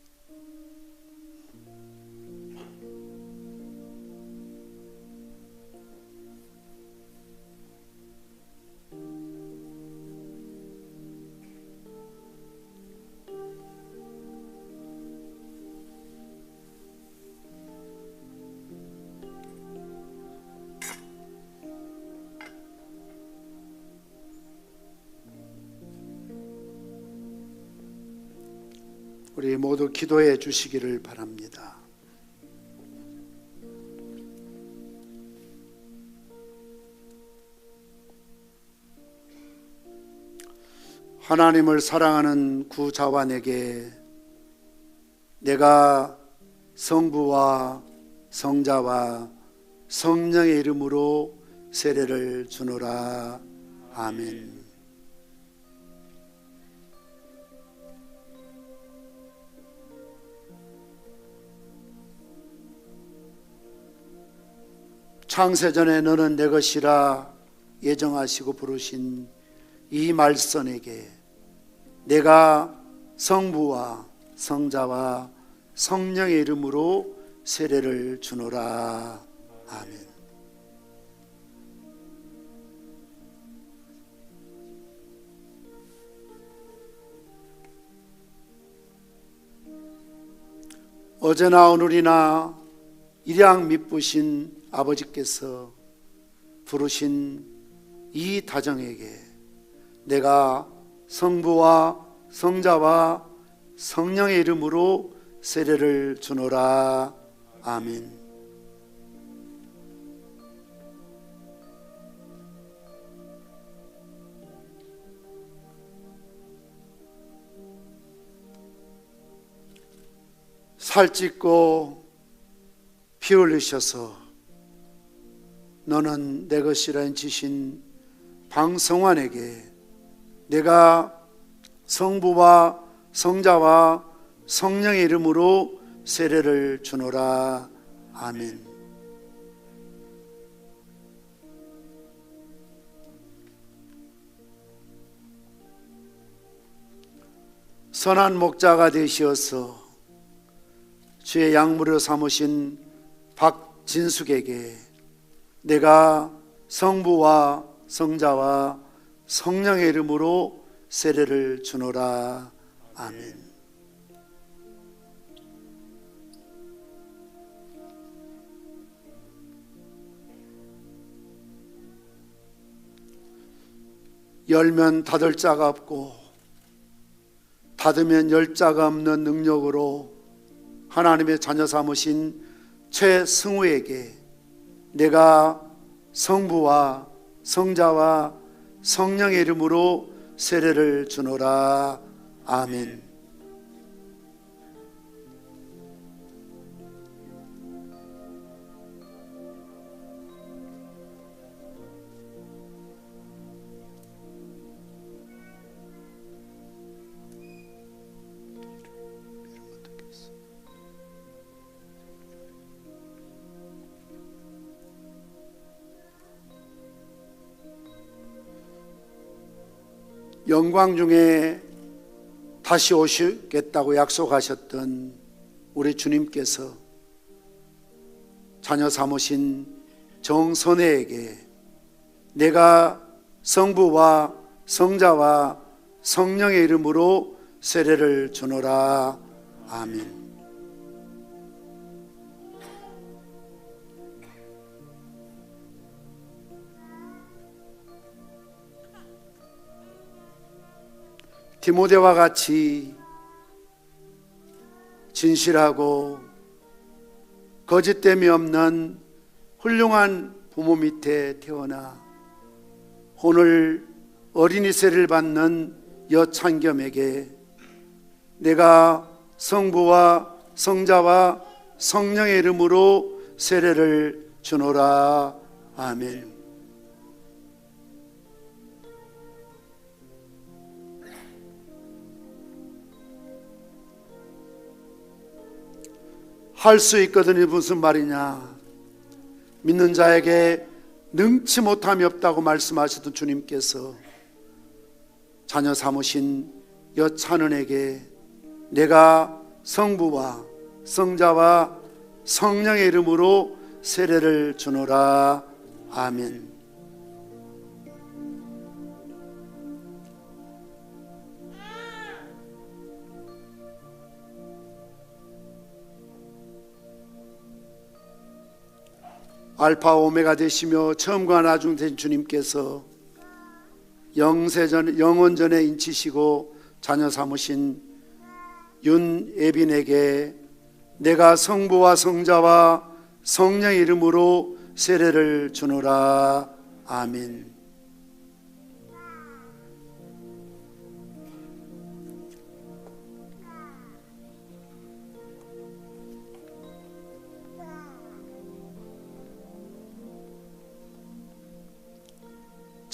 우리 모두 기도해 주시기를 바랍니다. 하나님을 사랑하는 구자완에게 내가 성부와 성자와 성령의 이름으로 세례를 주노라. 아멘. 창세전에 너는 내 것이라 예정하시고 부르신 이 말씀에게 내가 성부와 성자와 성령의 이름으로 세례를 주노라. 아멘. 어제나 오늘이나 일양 미쁘신 아버지께서 부르신 이 다정에게 내가 성부와 성자와 성령의 이름으로 세례를 주노라. 아멘. 살찢고 피 흘리셔서 너는 내 것이라는 지신 방성환에게 내가 성부와 성자와 성령의 이름으로 세례를 주노라. 아멘. 선한 목자가 되시어서 주의 양무로 삼으신 박진숙에게 내가 성부와 성자와 성령의 이름으로 세례를 주노라. 아멘. 열면 닫을 자가 없고 닫으면 열 자가 없는 능력으로 하나님의 자녀 삼으신 최승우에게 내가 성부와 성자와 성령의 이름으로 세례를 주노라. 아멘. 영광 중에 다시 오시겠다고 약속하셨던 우리 주님께서 자녀 삼으신 정선혜에게 내가 성부와 성자와 성령의 이름으로 세례를 주노라. 아멘. 디모데와 같이 진실하고 거짓됨이 없는 훌륭한 부모 밑에 태어나 오늘 어린이 세례를 받는 여창겸에게 내가 성부와 성자와 성령의 이름으로 세례를 주노라. 아멘. 할 수 있거든이 무슨 말이냐? 믿는 자에게 능치 못함이 없다고 말씀하시던 주님께서 자녀 삼으신 여찬은에게 내가 성부와 성자와 성령의 이름으로 세례를 주노라. 아멘. 알파 오메가 되시며 처음과 나중 된 주님께서 영원전에 인치시고 자녀 삼으신 윤예빈에게 내가 성부와 성자와 성령의 이름으로 세례를 주노라. 아멘.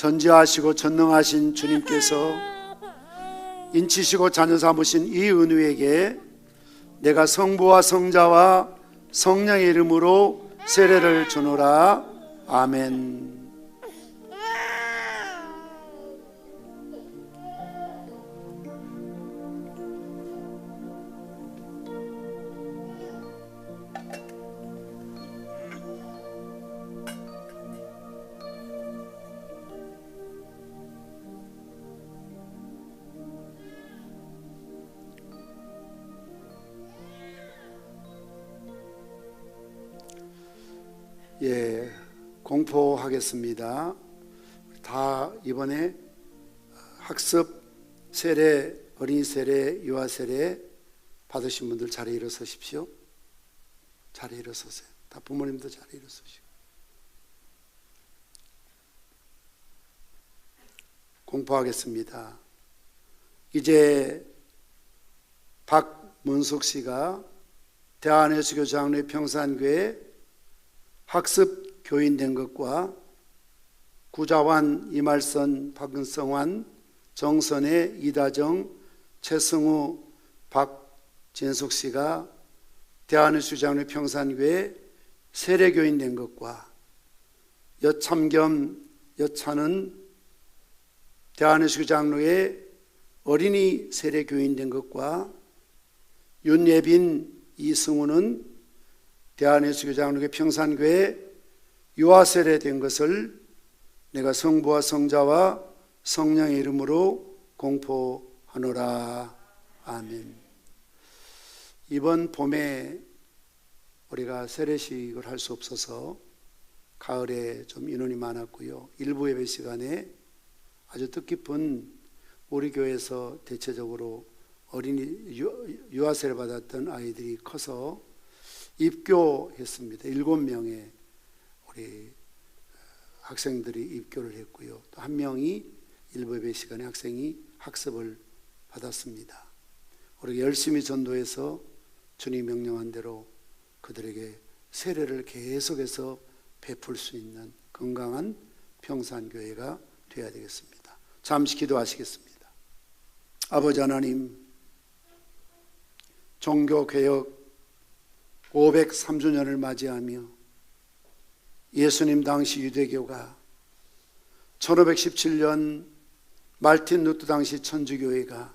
전지하시고 전능하신 주님께서 인치시고 자녀 삼으신 이 은우에게 내가 성부와 성자와 성령의 이름으로 세례를 주노라. 아멘. 예, 공포하겠습니다. 다 이번에 학습 세례, 어린이 세례, 유아 세례 받으신 분들 자리에 일어서십시오. 자리에 일어서세요. 다 부모님도 자리에 일어서시고. 공포하겠습니다. 이제 박문숙 씨가 대한예수교 장로회 평산교회 학습 교인 된 것과 구자환, 이말선, 박은성환, 정선혜, 이다정, 최승우, 박진숙 씨가 대한예수교 장로회 평산교회 세례교인 된 것과 여참겸, 여찬은 대한예수교 장로회 어린이 세례교인 된 것과 윤예빈, 이승우는 대한예수교 장로회 평산교회 유아세례 된 것을 내가 성부와 성자와 성령의 이름으로 공포하노라. 아멘. 이번 봄에 우리가 세례식을 할 수 없어서 가을에 좀 인원이 많았고요. 일부 예배 시간에 아주 뜻깊은 우리 교회에서 대체적으로 어린이 유아세례 받았던 아이들이 커서 입교했습니다. 7명의 우리 학생들이 입교를 했고요. 또 한 명이 일부 예배 시간에 학생이 학습을 받았습니다. 우리가 열심히 전도해서 주님 명령한 대로 그들에게 세례를 계속해서 베풀 수 있는 건강한 평산교회가 되어야 되겠습니다. 잠시 기도하시겠습니다. 아버지 하나님, 종교개혁 503주년을 맞이하며 예수님 당시 유대교가 1517년 말틴 루터 당시 천주교회가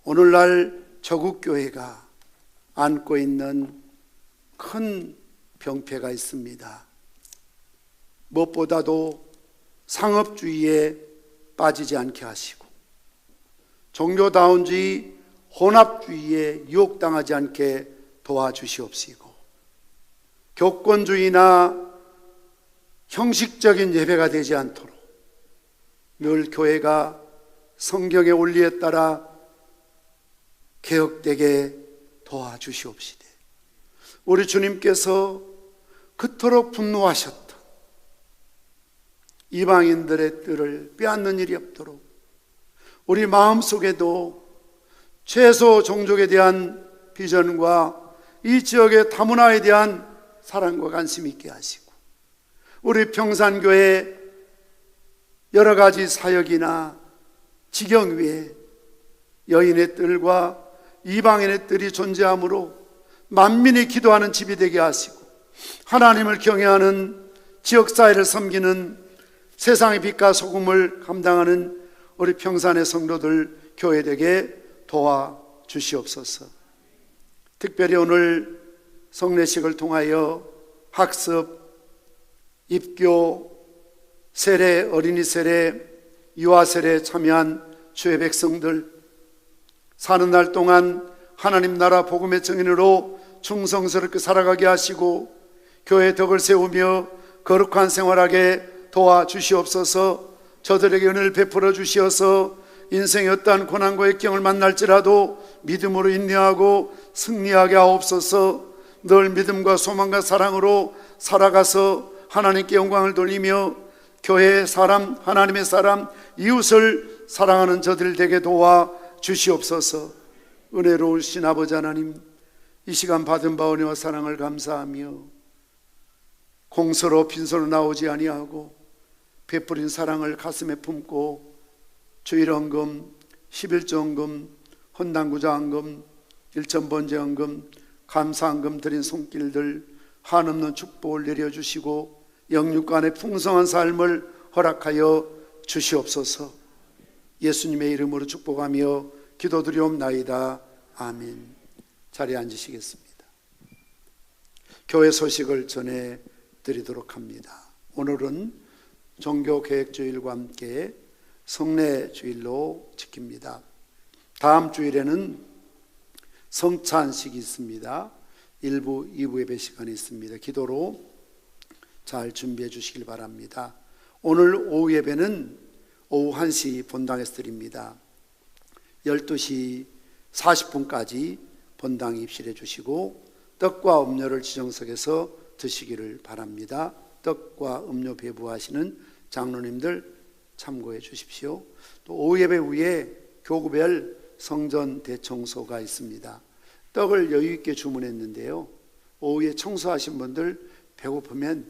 오늘날 저국교회가 안고 있는 큰 병폐가 있습니다. 무엇보다도 상업주의에 빠지지 않게 하시고 종교다운주의 혼합주의에 유혹당하지 않게 도와주시옵시고 교권주의나 형식적인 예배가 되지 않도록 늘 교회가 성경의 원리에 따라 개혁되게 도와주시옵시되 우리 주님께서 그토록 분노하셨던 이방인들의 뜻을 빼앗는 일이 없도록 우리 마음속에도 최소 종족에 대한 비전과 이 지역의 다문화에 대한 사랑과 관심 있게 하시고 우리 평산교회 여러 가지 사역이나 지경 위에 여인의 뜰과 이방인의 뜰이 존재하므로 만민이 기도하는 집이 되게 하시고 하나님을 경외하는 지역사회를 섬기는 세상의 빛과 소금을 감당하는 우리 평산의 성도들 교회 되게 도와주시옵소서. 특별히 오늘 성례식을 통하여 학습, 입교, 세례, 어린이 세례, 유아 세례에 참여한 주의 백성들, 사는 날 동안 하나님 나라 복음의 증인으로 충성스럽게 살아가게 하시고 교회의 덕을 세우며 거룩한 생활하게 도와주시옵소서. 저들에게 은혜를 베풀어 주시어서 인생의 어떠한 고난과 역경을 만날지라도 믿음으로 인내하고 승리하게 하옵소서. 늘 믿음과 소망과 사랑으로 살아가서 하나님께 영광을 돌리며 교회의 사람, 하나님의 사람, 이웃을 사랑하는 저들 되게 도와 주시옵소서. 은혜로우신 아버지 하나님, 이 시간 받은 바 은혜와 사랑을 감사하며 공서로 빈손으로 나오지 아니하고 베풀인 사랑을 가슴에 품고 주일헌금, 11조헌금, 헌당구자헌금, 일천번제헌금, 감사헌금 드린 손길들 한없는 축복을 내려주시고 영육간의 풍성한 삶을 허락하여 주시옵소서. 예수님의 이름으로 축복하며 기도드리옵나이다. 아멘. 자리에 앉으시겠습니다. 교회 소식을 전해드리도록 합니다. 오늘은 종교개혁주일과 함께 성례주일로 지킵니다. 다음 주일에는 성찬식이 있습니다. 1부, 2부 예배 시간이 있습니다. 기도로 잘 준비해 주시길 바랍니다. 오늘 오후 예배는 오후 1시 본당에서 드립니다. 12시 40분까지 본당에 입실해 주시고 떡과 음료를 지정석에서 드시기를 바랍니다. 떡과 음료 배부하시는 장로님들 참고해 주십시오. 또 오후 예배 후에 교구별 성전 대청소가 있습니다. 떡을 여유 있게 주문했는데요, 오후에 청소하신 분들 배고프면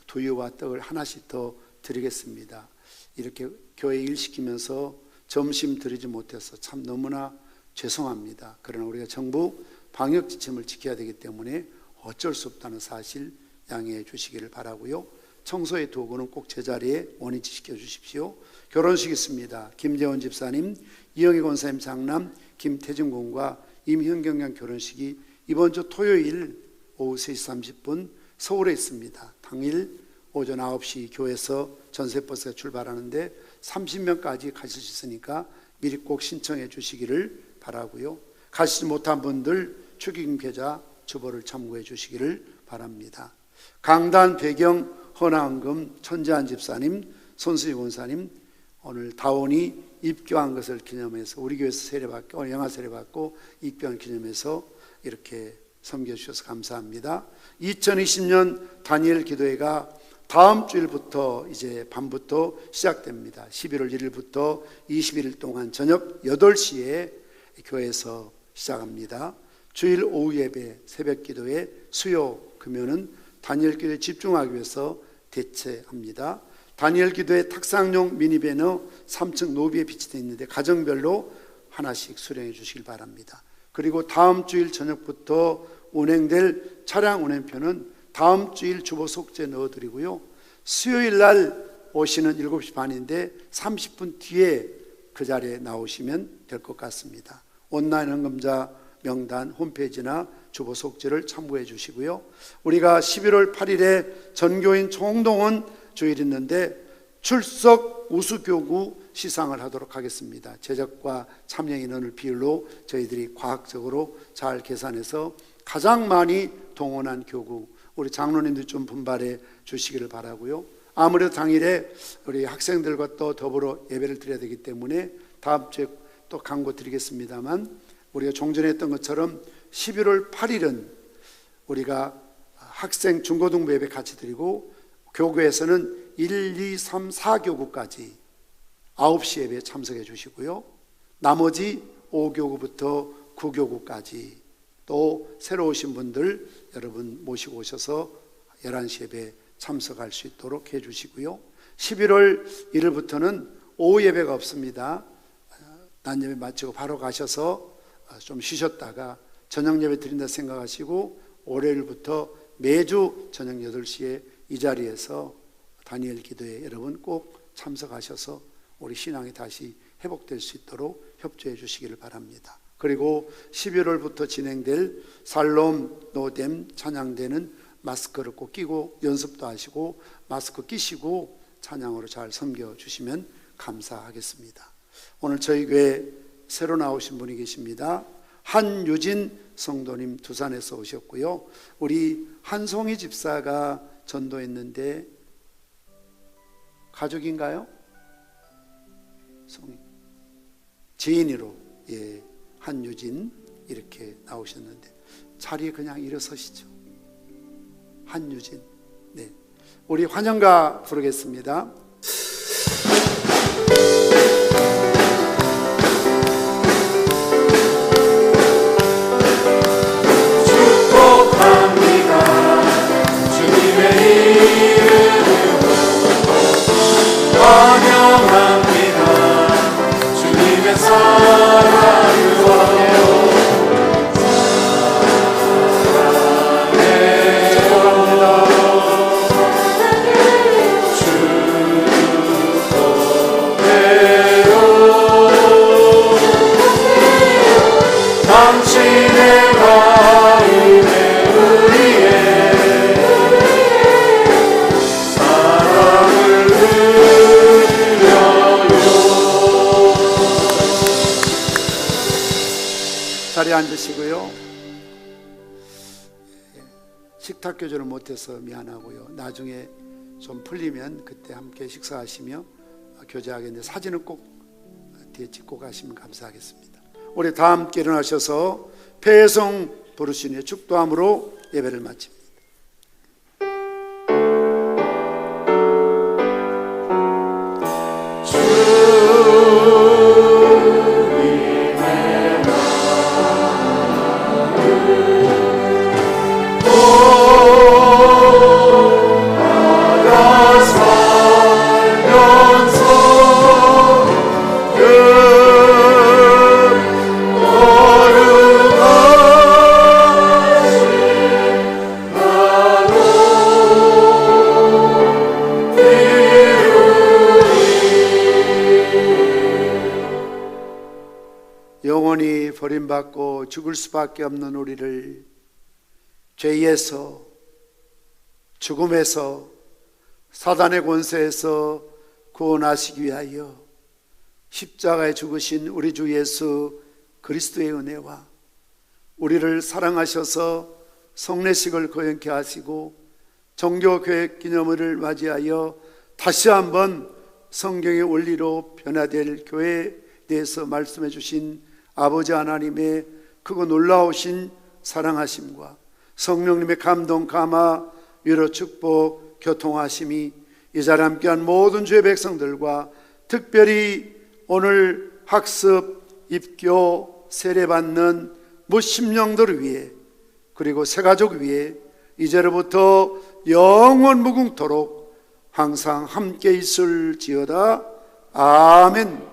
두유와 떡을 하나씩 더 드리겠습니다. 이렇게 교회 일 시키면서 점심 드리지 못해서 참 너무나 죄송합니다. 그러나 우리가 정부 방역 지침을 지켜야 되기 때문에 어쩔 수 없다는 사실 양해해 주시기를 바라고요. 청소의 도구는 꼭 제자리에 원위치 시켜 주십시오. 결혼식 있습니다. 김재원 집사님, 이영희 권사님 장남 김태진 군과 임현경 양 결혼식이 이번 주 토요일 오후 3시 30분 서울에 있습니다. 당일 오전 9시 교회에서 전세버스가 출발하는데 30명까지 가실 수 있으니까 미리 꼭 신청해 주시기를 바라고요. 가시지 못한 분들 축의금 계좌 주보를 참고해 주시기를 바랍니다. 강단 배경 헌화헌금 천재한 집사님, 손수희 권사님 오늘 다원이 입교한 것을 기념해서 우리 교회에서 세례받고 영아 세례받고 입교한 기념해서 이렇게 섬겨주셔서 감사합니다. 2020년 다니엘 기도회가 다음 주일부터 이제 밤부터 시작됩니다. 11월 1일부터 21일 동안 저녁 8시에 교회에서 시작합니다. 주일 오후 예배, 새벽 기도회, 수요, 금요는 다니엘 기도에 집중하기 위해서 대체합니다. 다니엘 기도의 탁상용 미니배너 3층 노비에 비치되어 있는데 가정별로 하나씩 수령해 주시길 바랍니다. 그리고 다음 주일 저녁부터 운행될 차량 운행표는 다음 주일 주보 속죄 넣어드리고요. 수요일 날 오시는 7시 반인데 30분 뒤에 그 자리에 나오시면 될 것 같습니다. 온라인 헌금자 명단 홈페이지나 주보 속죄를 참고해 주시고요. 우리가 11월 8일에 전교인 총동원 주일 있는데 출석 우수교구 시상을 하도록 하겠습니다. 제작과 참여 인원을 비율로 저희들이 과학적으로 잘 계산해서 가장 많이 동원한 교구 우리 장로님들 좀 분발해 주시기를 바라고요. 아무래도 당일에 우리 학생들과 또 더불어 예배를 드려야 되기 때문에 다음 주에 또 강구 드리겠습니다만 우리가 종전에 했던 것처럼 11월 8일은 우리가 학생 중고등부 예배 같이 드리고 교구에서는 1, 2, 3, 4교구까지 9시 예배에 참석해 주시고요. 나머지 5교구부터 9교구까지 또 새로 오신 분들 여러분 모시고 오셔서 11시 예배에 참석할 수 있도록 해 주시고요. 11월 1일부터는 오후 예배가 없습니다. 낮 예배 마치고 바로 가셔서 좀 쉬셨다가 저녁 예배 드린다 생각하시고 월요일부터 매주 저녁 8시에 이 자리에서 다니엘 기도에 여러분 꼭 참석하셔서 우리 신앙이 다시 회복될 수 있도록 협조해 주시기를 바랍니다. 그리고 11월부터 진행될 살롬 노뎀 찬양대는 마스크를 꼭 끼고 연습도 하시고 마스크 끼시고 찬양으로 잘 섬겨 주시면 감사하겠습니다. 오늘 저희 교회 새로 나오신 분이 계십니다. 한유진 성도님 두산에서 오셨고요. 우리 한송이 집사가 전도했는데 가족인가요? 송이 지인으로 한유진 이렇게 나오셨는데 자리에 그냥 일어서시죠. 한유진. 네, 우리 환영가 부르겠습니다. 자리에 앉으시고요. 식탁 교제를 못해서 미안하고요. 나중에 좀 풀리면 그때 함께 식사하시며 교제하겠는데 사진은 꼭 뒤에 찍고 가시면 감사하겠습니다. 우리 다 함께 일어나셔서 배송 부르시니 축도함으로 예배를 마칩니다. 영원히 버림받고 죽을 수밖에 없는 우리를 죄에서, 죽음에서, 사단의 권세에서 구원하시기 위하여 십자가에 죽으신 우리 주 예수 그리스도의 은혜와 우리를 사랑하셔서 성례식을 거행케 하시고 정교교회 기념일을 맞이하여 다시 한번 성경의 원리로 변화될 교회에 대해서 말씀해 주신 아버지 하나님의 크고 놀라우신 사랑하심과 성령님의 감동, 감화, 위로, 축복, 교통하심이 이 자리에 함께한 모든 주의 백성들과 특별히 오늘 학습, 입교, 세례받는 무심령들을 위해 그리고 새가족 위해 이제로부터 영원 무궁토록 항상 함께 있을지어다. 아멘.